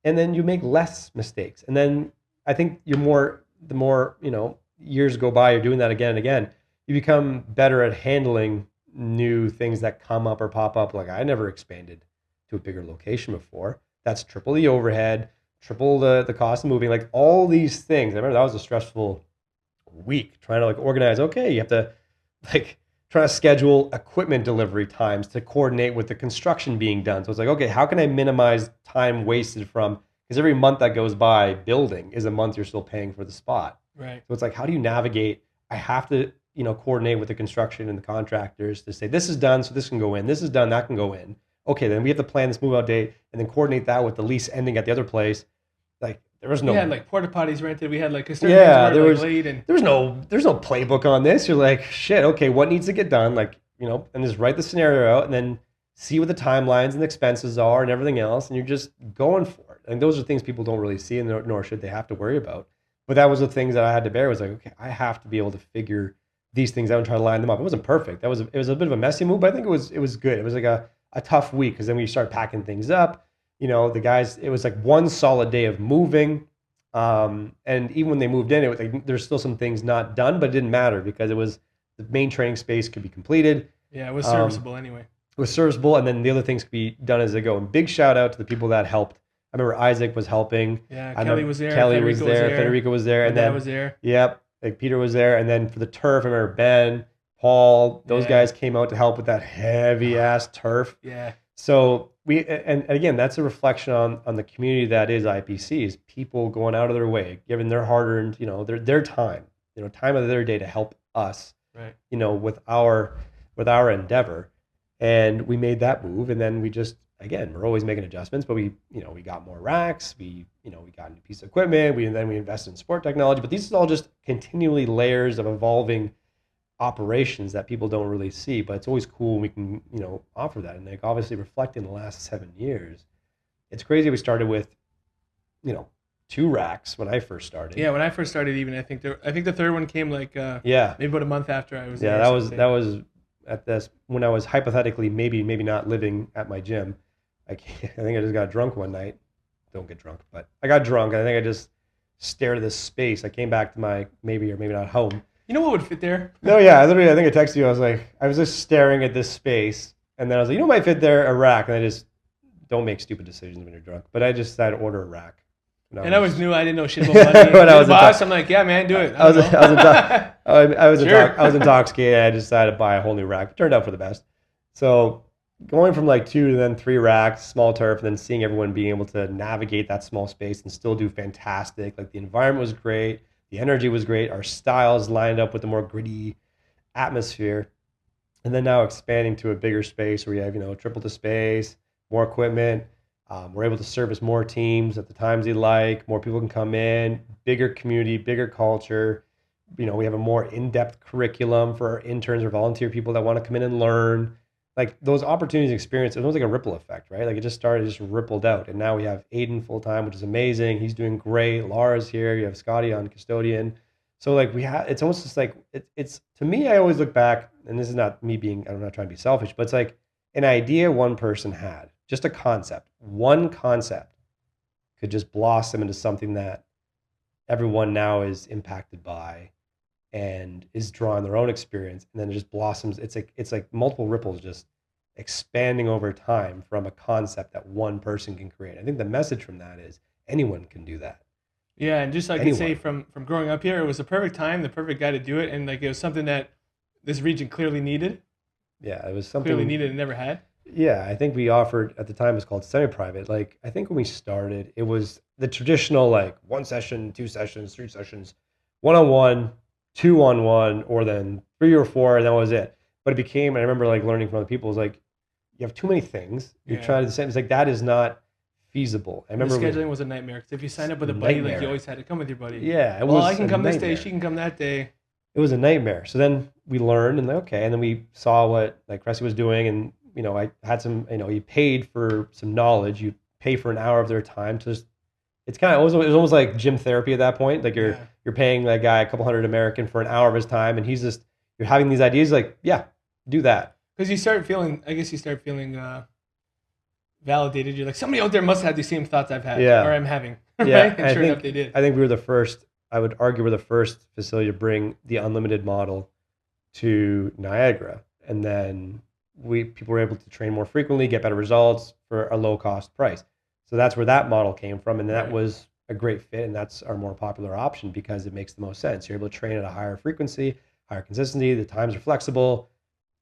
And then you make less mistakes. And then I think the more, years go by, you're doing that again and again, you become better at handling new things that come up or pop up. Like, I never expanded to a bigger location before. That's triple the overhead, triple the cost of moving, like all these things. I remember that was a stressful week trying to like organize. Okay, you have to like try to schedule equipment delivery times to coordinate with the construction being done. So it's like, okay, how can I minimize time wasted from, because every month that goes by building is a month you're still paying for the spot. Right. So it's like, how do you navigate? I have to, coordinate with the construction and the contractors to say, this is done, so this can go in. This is done, that can go in. Okay, then we have to plan this move out date and then coordinate that with the lease ending at the other place. Like, there was no. We had like porta potties rented. We had like custodians there were, was like, late and there's no playbook on this. You're like, shit. Okay, what needs to get done? Like, and just write the scenario out and then see what the timelines and expenses are and everything else, and you're just going for it. And those are things people don't really see, and nor should they have to worry about. But that was the things that I had to bear. Was like, okay, I have to be able to figure these things out and try to line them up. It wasn't perfect. It was a bit of a messy move, but I think it was good. It was like a tough week because then we started packing things up. The guys, it was like one solid day of moving. And even when they moved in, it was like there's still some things not done, but it didn't matter because it was the main training space could be completed. Yeah, it was serviceable anyway. It was serviceable, and then the other things could be done as they go. And big shout out to the people that helped. I remember Isaac was helping. Yeah, Kelly was there. Kelly was there. Federico was there. And then was there. Yep. Like Peter was there. And then for the turf, I remember Ben, Paul, those guys came out to help with that heavy ass turf. Yeah. So and again, that's a reflection on the community that is IPCs, people going out of their way, giving their hard-earned, their time, time of their day to help us, right. With our endeavor. And we made that move. And then we just, again, we're always making adjustments, but we got more racks, we got a new piece of equipment, we invested in sport technology, but these are all just continually layers of evolving operations that people don't really see, but it's always cool when we can, offer that. And like obviously reflecting the last 7 years, it's crazy. We started with, 2 racks when I first started. Yeah, when I first started, even I think the third one came like maybe about a month after I was there. That was at this when I was hypothetically maybe not living at my gym. I think I just got drunk one night. Don't get drunk, but I got drunk. And I think I just stared at this space. I came back to my maybe or maybe not home. You know what would fit there? No, yeah, I think I texted you. I was like, I was just staring at this space, and then I was like, you know, what might fit there, a rack. And I just don't make stupid decisions when you're drunk. But I just decided to order a rack. And I was new. I didn't know shit about money. When I was boss, I'm like, yeah, man, do it. I was intoxicated. And I decided to buy a whole new rack. It turned out for the best. So going from like 2 to then 3 racks, small turf, and then seeing everyone being able to navigate that small space and still do fantastic. Like the environment was great, the energy was great, our styles lined up with the more gritty atmosphere, and then now expanding to a bigger space where you have triple the space, more equipment. We're able to service more teams at the times they like. More people can come in. Bigger community, bigger culture. We have a more in-depth curriculum for our interns or volunteer people that want to come in and learn. Like those opportunities and experience, it was like a ripple effect, right? Like it just started, just rippled out. And now we have Aiden full time, which is amazing. He's doing great. Laura's here. You have Scotty on custodian. So like it's almost just like, it's to me, I always look back, and this is not me being, I'm not trying to be selfish, but it's like an idea one person had, just a concept. One concept could just blossom into something that everyone now is impacted by and is drawing their own experience, and then it just blossoms. It's like multiple ripples just expanding over time from a concept that one person can create. I think the message from that is anyone can do that. Yeah, and just like I could say from growing up here, it was the perfect time, the perfect guy to do it, and like it was something that this region clearly needed. Yeah, it was something Clearly needed and never had. Yeah, I think we offered at the time, it was called semi-private. Like I think when we started, it was the traditional like 1 session, 2 sessions, 3 sessions, one-on-one, 2-on-1, or then 3 or 4, and that was it. But it became, and I remember like learning from other people, it was like you have too many things. You're trying to do the same. It's like that is not feasible. I remember the scheduling was a nightmare because if you signed up with a buddy, like you always had to come with your buddy. Yeah, well, I can come this day, she can come that day. It was a nightmare. So then we learned, and like, okay, and then we saw what like Cressy was doing, and I had some, you paid for some knowledge. You pay for an hour of their time to just. It's kind of it was almost like gym therapy at that point. Like you're paying that guy a couple hundred American for an hour of his time, and he's just you're having these ideas like do that. Because you start feeling, validated. You're like, somebody out there must have the same thoughts I've had, or I'm having. Yeah, right? And sure enough, they did. I think we were the first. I would argue we're the first facility to bring the unlimited model to Niagara, and then people were able to train more frequently, get better results for a low cost price. So that's where that model came from, and that was a great fit, and that's our more popular option because it makes the most sense. You're able to train at a higher frequency, higher consistency, the times are flexible,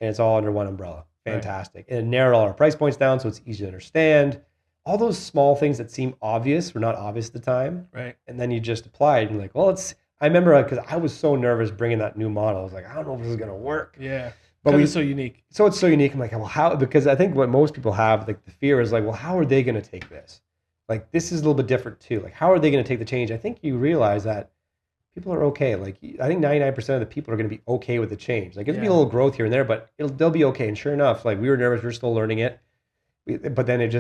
and it's all under one umbrella. Fantastic. And it narrowed all our price points down so it's easy to understand. All those small things that seem obvious were not obvious at the time. Right. And then you just apply it and you're like, well, I remember because I was so nervous bringing that new model. I was like, I don't know if this is going to work. Yeah. But it's so unique. So it's so unique. I'm like, well, how? Because I think what most people have, like the fear is like, well, how are they going to take this? Like, this is a little bit different too. Like, how are they going to take the change? I think you realize that people are okay. Like, I think 99% of the people are going to be okay with the change. Like, it'll be a little growth here and there, but they'll be okay. And sure enough, like we were nervous, we were still learning it, but then it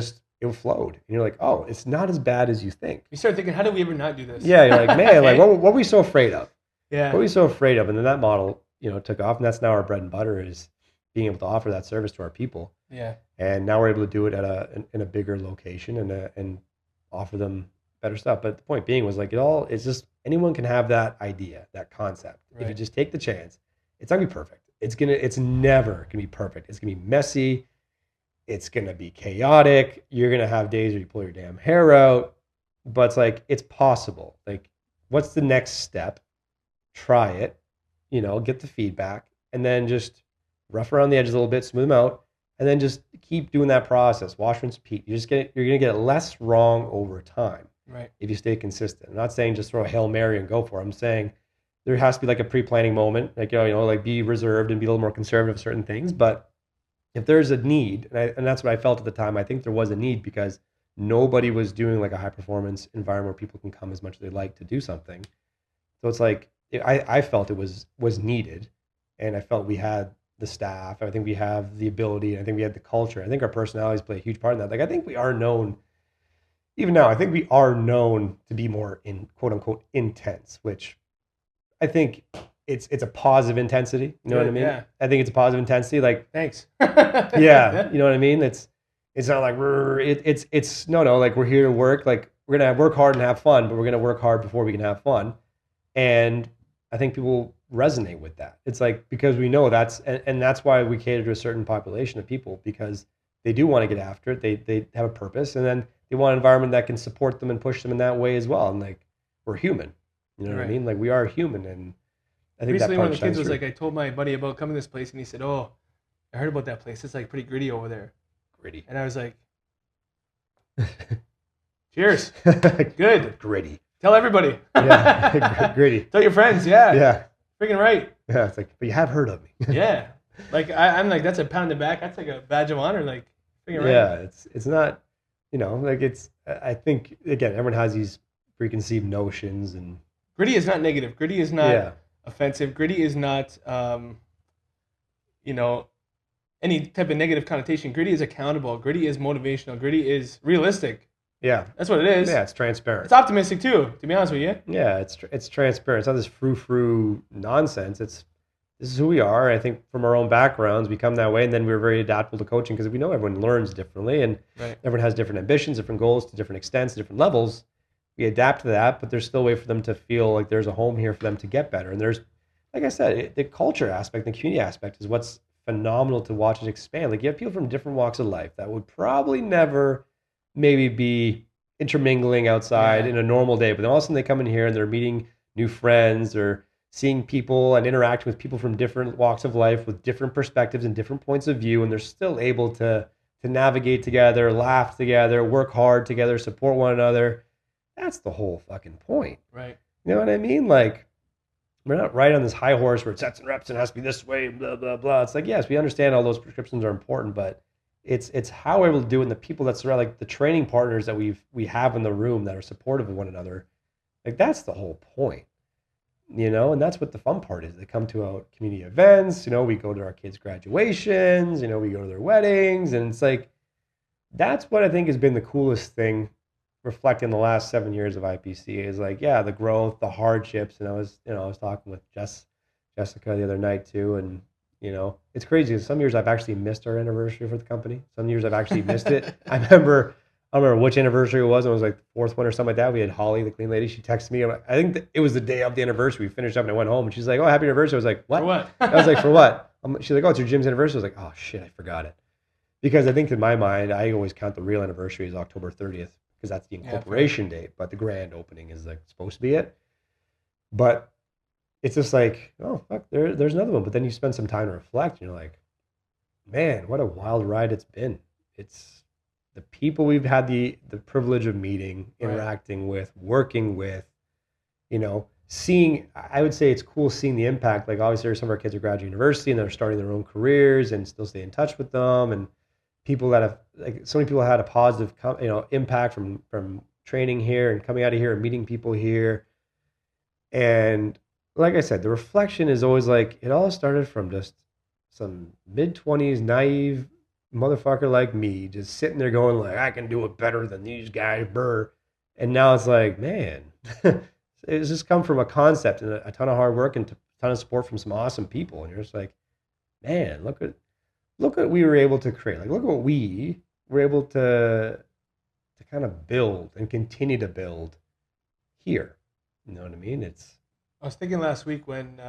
flowed. And you're like, oh, it's not as bad as you think. You start thinking, how did we ever not do this? Yeah, you're like, man, like what were we so afraid of? Yeah. What were we so afraid of? And then that model, took off, and that's now our bread and butter is being able to offer that service to our people. Yeah. And now we're able to do it in a bigger location and offer them better stuff. But the point being was like it's just anyone can have that idea, that concept. Right. If you just take the chance, it's not gonna be perfect. It's never gonna be perfect. It's gonna be messy. It's gonna be chaotic. You're gonna have days where you pull your damn hair out. But it's like it's possible. Like, what's the next step? Try it, get the feedback, and then just rough around the edges a little bit, smooth them out, and then just keep doing that process. Wash, rinse, repeat. You're gonna get less wrong over time. Right. If you stay consistent. I'm not saying just throw a Hail Mary and go for it. I'm saying there has to be like a pre-planning moment, like like be reserved and be a little more conservative with certain things. But if there's a need, and that's what I felt at the time, I think there was a need because nobody was doing like a high performance environment where people can come as much as they like to do something. So it's like I felt it was needed, and I felt we had the staff. I think we have the ability. I think we had the culture. I think our personalities play a huge part in that. Like I think we are known. Even now, I think we are known to be more in quote unquote intense, which I think it's a positive intensity. You know what I mean? Yeah. I think it's a positive intensity. Like, Thanks. yeah, you know what I mean? It's not like it's no, like we're here to work. Like we're gonna work hard and have fun, but we're gonna work hard before we can have fun. And I think people resonate with that. It's like because we know and that's why we cater to a certain population of people because they do want to get after it. They have a purpose, and then they want an environment that can support them and push them in that way as well. And like we're human, you know what I Right. mean? Like we are human, and I think Recently, that one part of the kids shines was through. like, I told my buddy about coming to this place, and he said, "Oh, I heard about that place. It's like pretty gritty over there." Gritty. And I was like, "Cheers, good. Gritty. Tell everybody. Yeah, gritty. Tell your friends. Yeah, Yeah, freaking right. yeah. It's like, but you have heard of me. Yeah, like I'm like that's a pound in the back. That's like a badge of honor. Like freaking right. Yeah, it's not, like it's. I think again, everyone has these preconceived notions, and Gritty is not negative. Gritty is not yeah, offensive. Gritty is not, you know, any type of negative connotation. Gritty is accountable. Gritty is motivational. Gritty is realistic. yeah, That's what it is. yeah. It's transparent. It's optimistic too, to be honest with you. Yeah, it's transparent. It's not this frou-frou nonsense. This is who we are. I think from our own backgrounds, we come that way, and then we're very adaptable to coaching because we know everyone learns differently, and Right. everyone has different ambitions, different goals, to different extents, different levels. We adapt to that, but there's still a way for them to feel like there's a home here for them to get better. And there's, like I said, the culture aspect, the community aspect is what's phenomenal to watch it expand. Like you have people from different walks of life that would probably never maybe be intermingling outside Yeah. in a normal day, but then all of a sudden they come in here and they're meeting new friends or seeing people and interacting with people from different walks of life with different perspectives and different points of view, and they're still able to navigate together, laugh together, work hard together, support one another. That's the whole fucking point. Right. You know what I mean? Like we're not right on this high horse where it's sets and reps and it has to be this way, blah blah blah. It's like yes, we understand all those prescriptions are important, but it's how we're able to do it, and the people that surround, like the training partners that we have in the room that are supportive of one another. Like that's the whole point, and that's what the fun part is. They come to our community events, we go to our kids' graduations, we go to their weddings, and it's like that's what I think has been the coolest thing reflecting the last 7 years of IPC is like, yeah, the growth, the hardships. And I was talking with Jessica the other night too. And, it's crazy. Some years I've actually missed our anniversary for the company. Some years I've actually missed it. I don't remember which anniversary it was. It was like the fourth one or something like that. We had Holly, the clean lady. She texted me. I think it was the day of the anniversary. We finished up and I went home and she's like, oh, happy anniversary. I was like, what? For what? I was like, for what? She's like, oh, it's your gym's anniversary. I was like, oh shit, I forgot it. Because I think in my mind, I always count the real anniversary as October 30th because that's the incorporation date, but the grand opening is like supposed to be it. But it's just like, oh fuck, there's another one. But then you spend some time to reflect, and you're like, man, what a wild ride it's been. It's the people we've had the privilege of meeting, interacting with, working with, seeing. I would say it's cool seeing the impact. Like obviously, some of our kids are graduating university and they're starting their own careers, and still stay in touch with them, and people that have like so many people had a positive impact from training here and coming out of here and meeting people here. And like I said, the reflection is always like it all started from just some mid-20s naive motherfucker like me just sitting there going like I can do it better than these guys, brr. And now it's like, man, it's just come from a concept and a ton of hard work and a ton of support from some awesome people. And you're just like, man, look what we were able to create. Like, look at what we were able to kind of build and continue to build here. You know what I mean? I was thinking last week when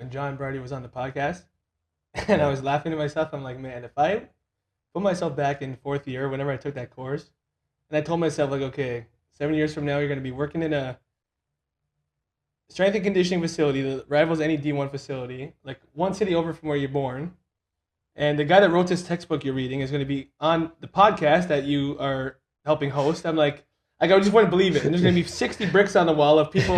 John Brady was on the podcast, and I was laughing to myself. I'm like, man, if I put myself back in fourth year, whenever I took that course, and I told myself like, okay, 7 years from now, you're going to be working in a strength and conditioning facility that rivals any D1 facility, like one city over from where you're born. And the guy that wrote this textbook you're reading is going to be on the podcast that you are helping host. I'm like I just wouldn't believe it. And there's going to be 60 bricks on the wall of people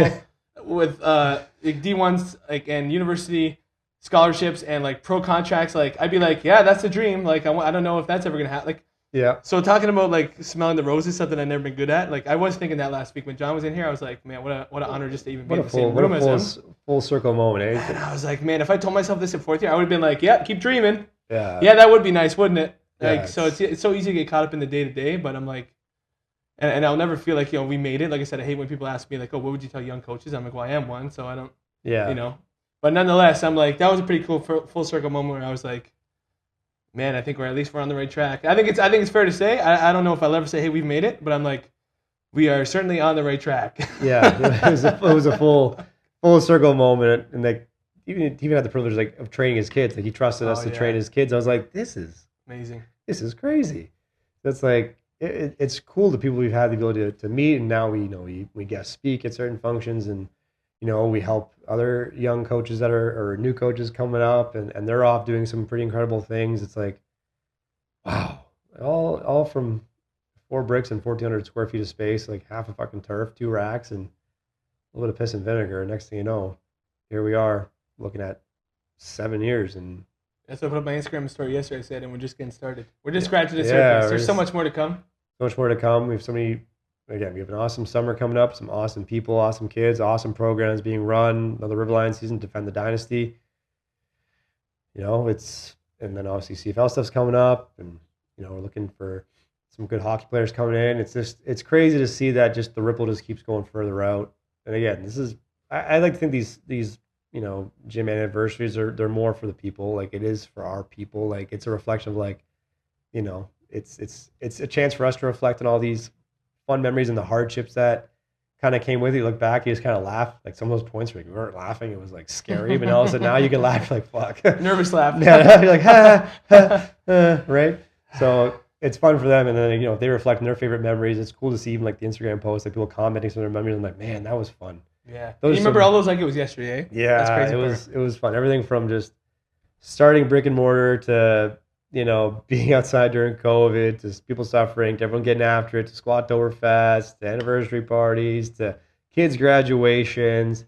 with like D1s like and university scholarships and like pro contracts. Like I'd be like, yeah, that's the dream. Like I don't know if that's ever going to happen. Like yeah. So talking about like smelling the roses, something I've never been good at. Like I was thinking that last week when John was in here. I was like, man, what an honor just to even be in the same room as him. Full circle moment, eh? And I was like, man, if I told myself this in fourth year, I would have been like, yeah, keep dreaming. Yeah. Yeah, that would be nice, wouldn't it? Like, Yeah, so it's so easy to get caught up in the day to day, but I'm like, and I'll never feel like we made it. Like I said, I hate when people ask me like, oh, what would you tell young coaches? I'm like, well, I am one, so I don't. Yeah. you know. But nonetheless, I'm like, that was a pretty cool full circle moment where I was like, man, I think we're on the right track. I think it's fair to say. I don't know if I'll ever say, hey, we've made it, but I'm like, we are certainly on the right track. Yeah. It was a full circle moment, and like even he even had the privilege like of training his kids. Like he trusted Oh us to train yeah, his kids. I was like, amazing. this is crazy. That's like it's cool the people we've had the ability to meet, and now we we guest speak at certain functions, and we help other young coaches that are or new coaches coming up, and they're off doing some pretty incredible things. It's like wow, all from 4 bricks and 1,400 square feet of space, like half a fucking turf, 2 racks, and a little bit of piss and vinegar. And next thing you know, here we are looking at 7 years, and That's what I put up my Instagram story yesterday. I said, and we're just getting started. We're just yeah, scratching the yeah, surface. There's so much more to come. so much more to come. We have so many. Again, we have an awesome summer coming up. Some awesome people, awesome kids, awesome programs being run. Another Riverline season, defend the dynasty. It's and then obviously CFL stuff's coming up, and we're looking for some good hockey players coming in. It's crazy to see that just the ripple just keeps going further out. And again, this is I like to think these gym anniversaries they're more for the people. Like it is for our people. Like it's a reflection of like it's a chance for us to reflect on all these fun memories and the hardships that kind of came with it. You look back, you just kind of laugh. Like some of those points where we weren't laughing, it was like scary. But all of a sudden now you can laugh like fuck. Nervous laugh. Yeah, you're like ha, ha, right. So it's fun for them, and then if they reflect on their favorite memories. It's cool to see even like the Instagram posts, like people commenting some of their memories. I'm like, man, that was fun. Yeah. Those You remember all those like it was yesterday, eh? That's Yeah, crazy it was fun. Everything from just starting brick and mortar to being outside during COVID, to people suffering, to everyone getting after it, to Squattoberfest, to anniversary parties, to kids' graduations,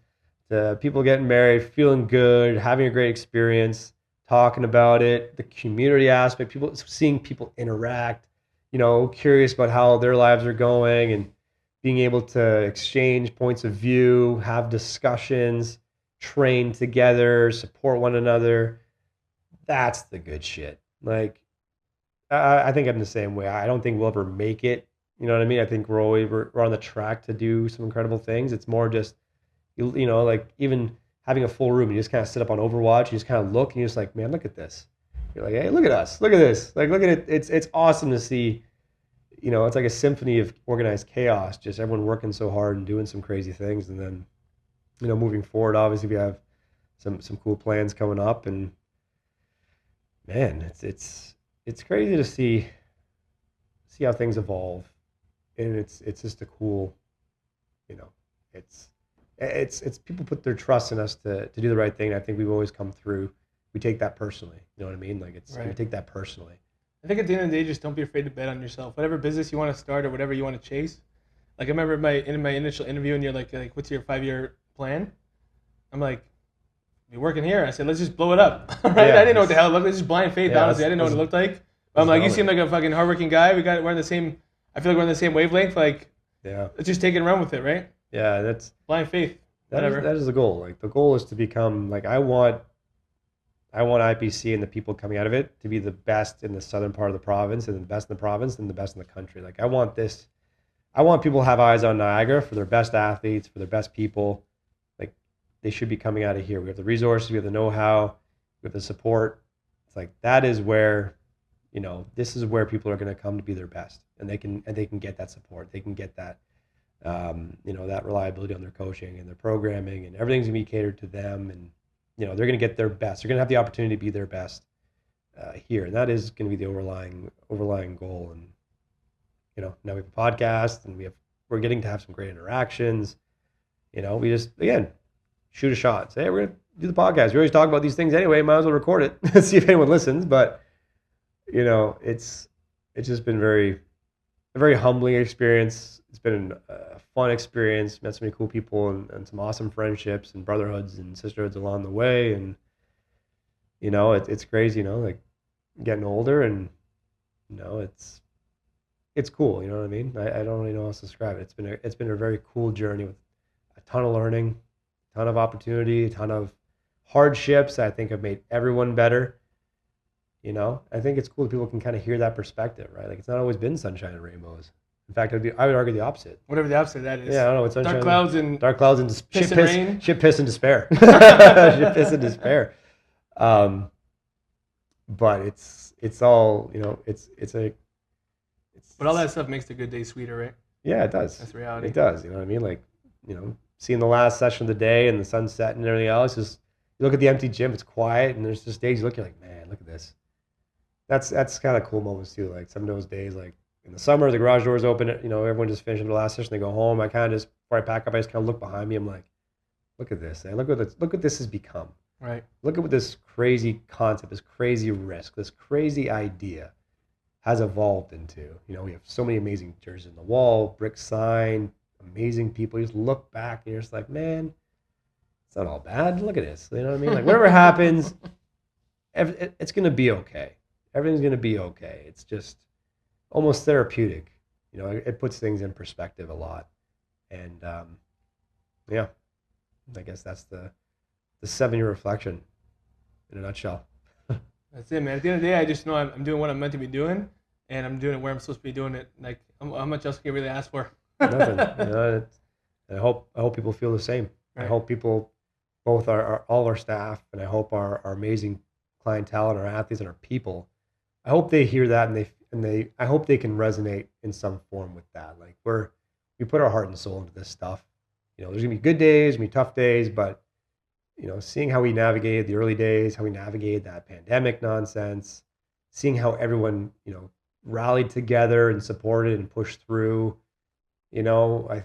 to people getting married, feeling good, having a great experience, talking about it, the community aspect, people seeing people interact, curious about how their lives are going, and being able to exchange points of view, have discussions, train together, support one another. That's the good shit. Like, I think I'm the same way. I don't think we'll ever make it. You know what I mean? I think we're on the track to do some incredible things. It's more just like even having a full room, you just kind of sit up on Overwatch, you just kind of look, and you're just like, man, look at this. You're like, hey, look at us, look at this, like look at it. It's awesome to see. It's like a symphony of organized chaos. Just everyone working so hard and doing some crazy things, and then moving forward, obviously we have some cool plans coming up, and man, it's crazy to see how things evolve, and it's just a cool, you know, it's it's people put their trust in us to do the right thing. And I think we've always come through. We take that personally. You know what I mean? Like we Right. take that personally. I think at the end of the day, just don't be afraid to bet on yourself. Whatever business you want to start or whatever you want to chase. Like I remember in my initial interview, and you're like, what's your 5 year plan? I'm like, you're working here. I said, let's just blow it up. Right? Yeah, I didn't know what the hell it looked like. Just blind faith, yeah, honestly. I didn't know what it looked like. But I'm like, you seem like a fucking hardworking guy. We're on the same. I feel like we're on the same wavelength. Like, yeah, let's just take it and run with it, right? yeah. That's Blind faith. Whatever. that is the goal. Like the goal is to become like I want IPC and the people coming out of it to be the best in the southern part of the province, and the best in the province, and the best in the country. Like I want this. I want people to have eyes on Niagara for their best athletes, for their best people. Like they should be coming out of here. We have the resources, we have the know-how, we have the support. It's like that is where, this is where people are going to come to be their best, and they can get that support. They can get that, that reliability on their coaching and their programming, and everything's going to be catered to them, and they're going to get their best. They're going to have the opportunity to be their best here, and that is going to be the overlying goal. And now we have a podcast, and we're getting to have some great interactions. We just again shoot a shot. Say, hey, we're gonna do the podcast. We always talk about these things anyway. Might as well record it. See if anyone listens. But it's just been a very humbling experience. It's been a fun experience. Met so many cool people, and some awesome friendships and brotherhoods and sisterhoods along the way. And it's crazy. Like getting older, and it's cool. You know what I mean? I don't really know how else to describe it. It's been a very cool journey with a ton of learning, a ton of opportunity, a ton of hardships that I think have made everyone better. I think it's cool that people can kind of hear that perspective, right? Like it's not always been sunshine and rainbows. In fact, I would argue the opposite. Whatever the opposite of that is. Yeah, I don't know. It's Dark clouds and shit, rain. shit, piss, and despair. Shit, piss, and despair. But it's all, you know, But all that stuff makes the good day sweeter, right? Yeah, it does. That's reality. It does. You know what I mean? Like, you know, seeing the last session of the day and the sunset and everything else. Just you look at the empty gym, it's quiet, and there's just days you look, you're like, man, look at this. That's kind of cool moments too. Like some of those days, like in the summer, the garage doors open. You know, everyone just finished the last session. They go home. I kind of just before I pack up, I just kind of look behind me. I'm like, look at this. Man. Look what this has become. Right. Look at what this crazy concept, this crazy risk, this crazy idea has evolved into. You know, we have so many amazing jerseys on the wall, brick sign, amazing people. You just look back and you're just like, man, it's not all bad. Look at this. You know what I mean? Like whatever happens, it's going to be okay. Everything's going to be okay. It's just almost therapeutic. You know, it puts things in perspective a lot. And yeah, I guess that's the 7-year reflection in a nutshell. That's it, man. At the end of the day, I just know I'm doing what I'm meant to be doing, and I'm doing it where I'm supposed to be doing it. Like, how much else can you really ask for? Nothing. You know, I hope people feel the same. Right. I hope people, both all our staff, and I hope our amazing clientele and our athletes and our people, I hope they hear that and I hope they can resonate in some form with that. Like we put our heart and soul into this stuff. You know, there's gonna be good days, gonna be tough days, but you know, seeing how we navigated the early days, how we navigated that pandemic nonsense, seeing how everyone, you know, rallied together and supported and pushed through, you know, I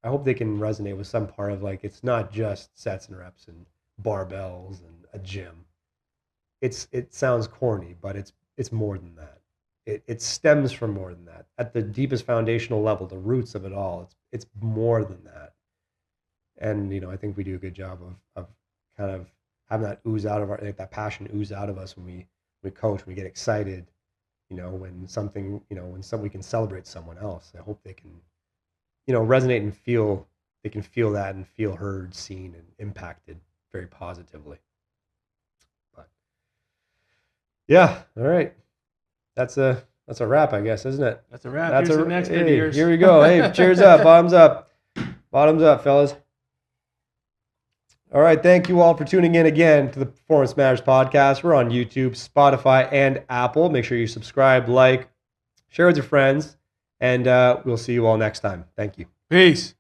hope they can resonate with some part of like, it's not just sets and reps and barbells and a gym. It sounds corny, but it's more than that. It stems from more than that. At the deepest foundational level, the roots of it all, it's more than that. And, you know, I think we do a good job of kind of having that ooze out of that passion ooze out of us when we coach, when we get excited, you know, when we can celebrate someone else. I hope they can, you know, resonate and they can feel that and feel heard, seen, and impacted very positively. But yeah, all right. That's a wrap, I guess, isn't it? That's a wrap. Here's some next beers. Here we go. Hey, cheers up. Bottoms up. Bottoms up, fellas. All right, thank you all for tuning in again to the Performance Matters podcast. We're on YouTube, Spotify, and Apple. Make sure you subscribe, like, share with your friends, and we'll see you all next time. Thank you. Peace.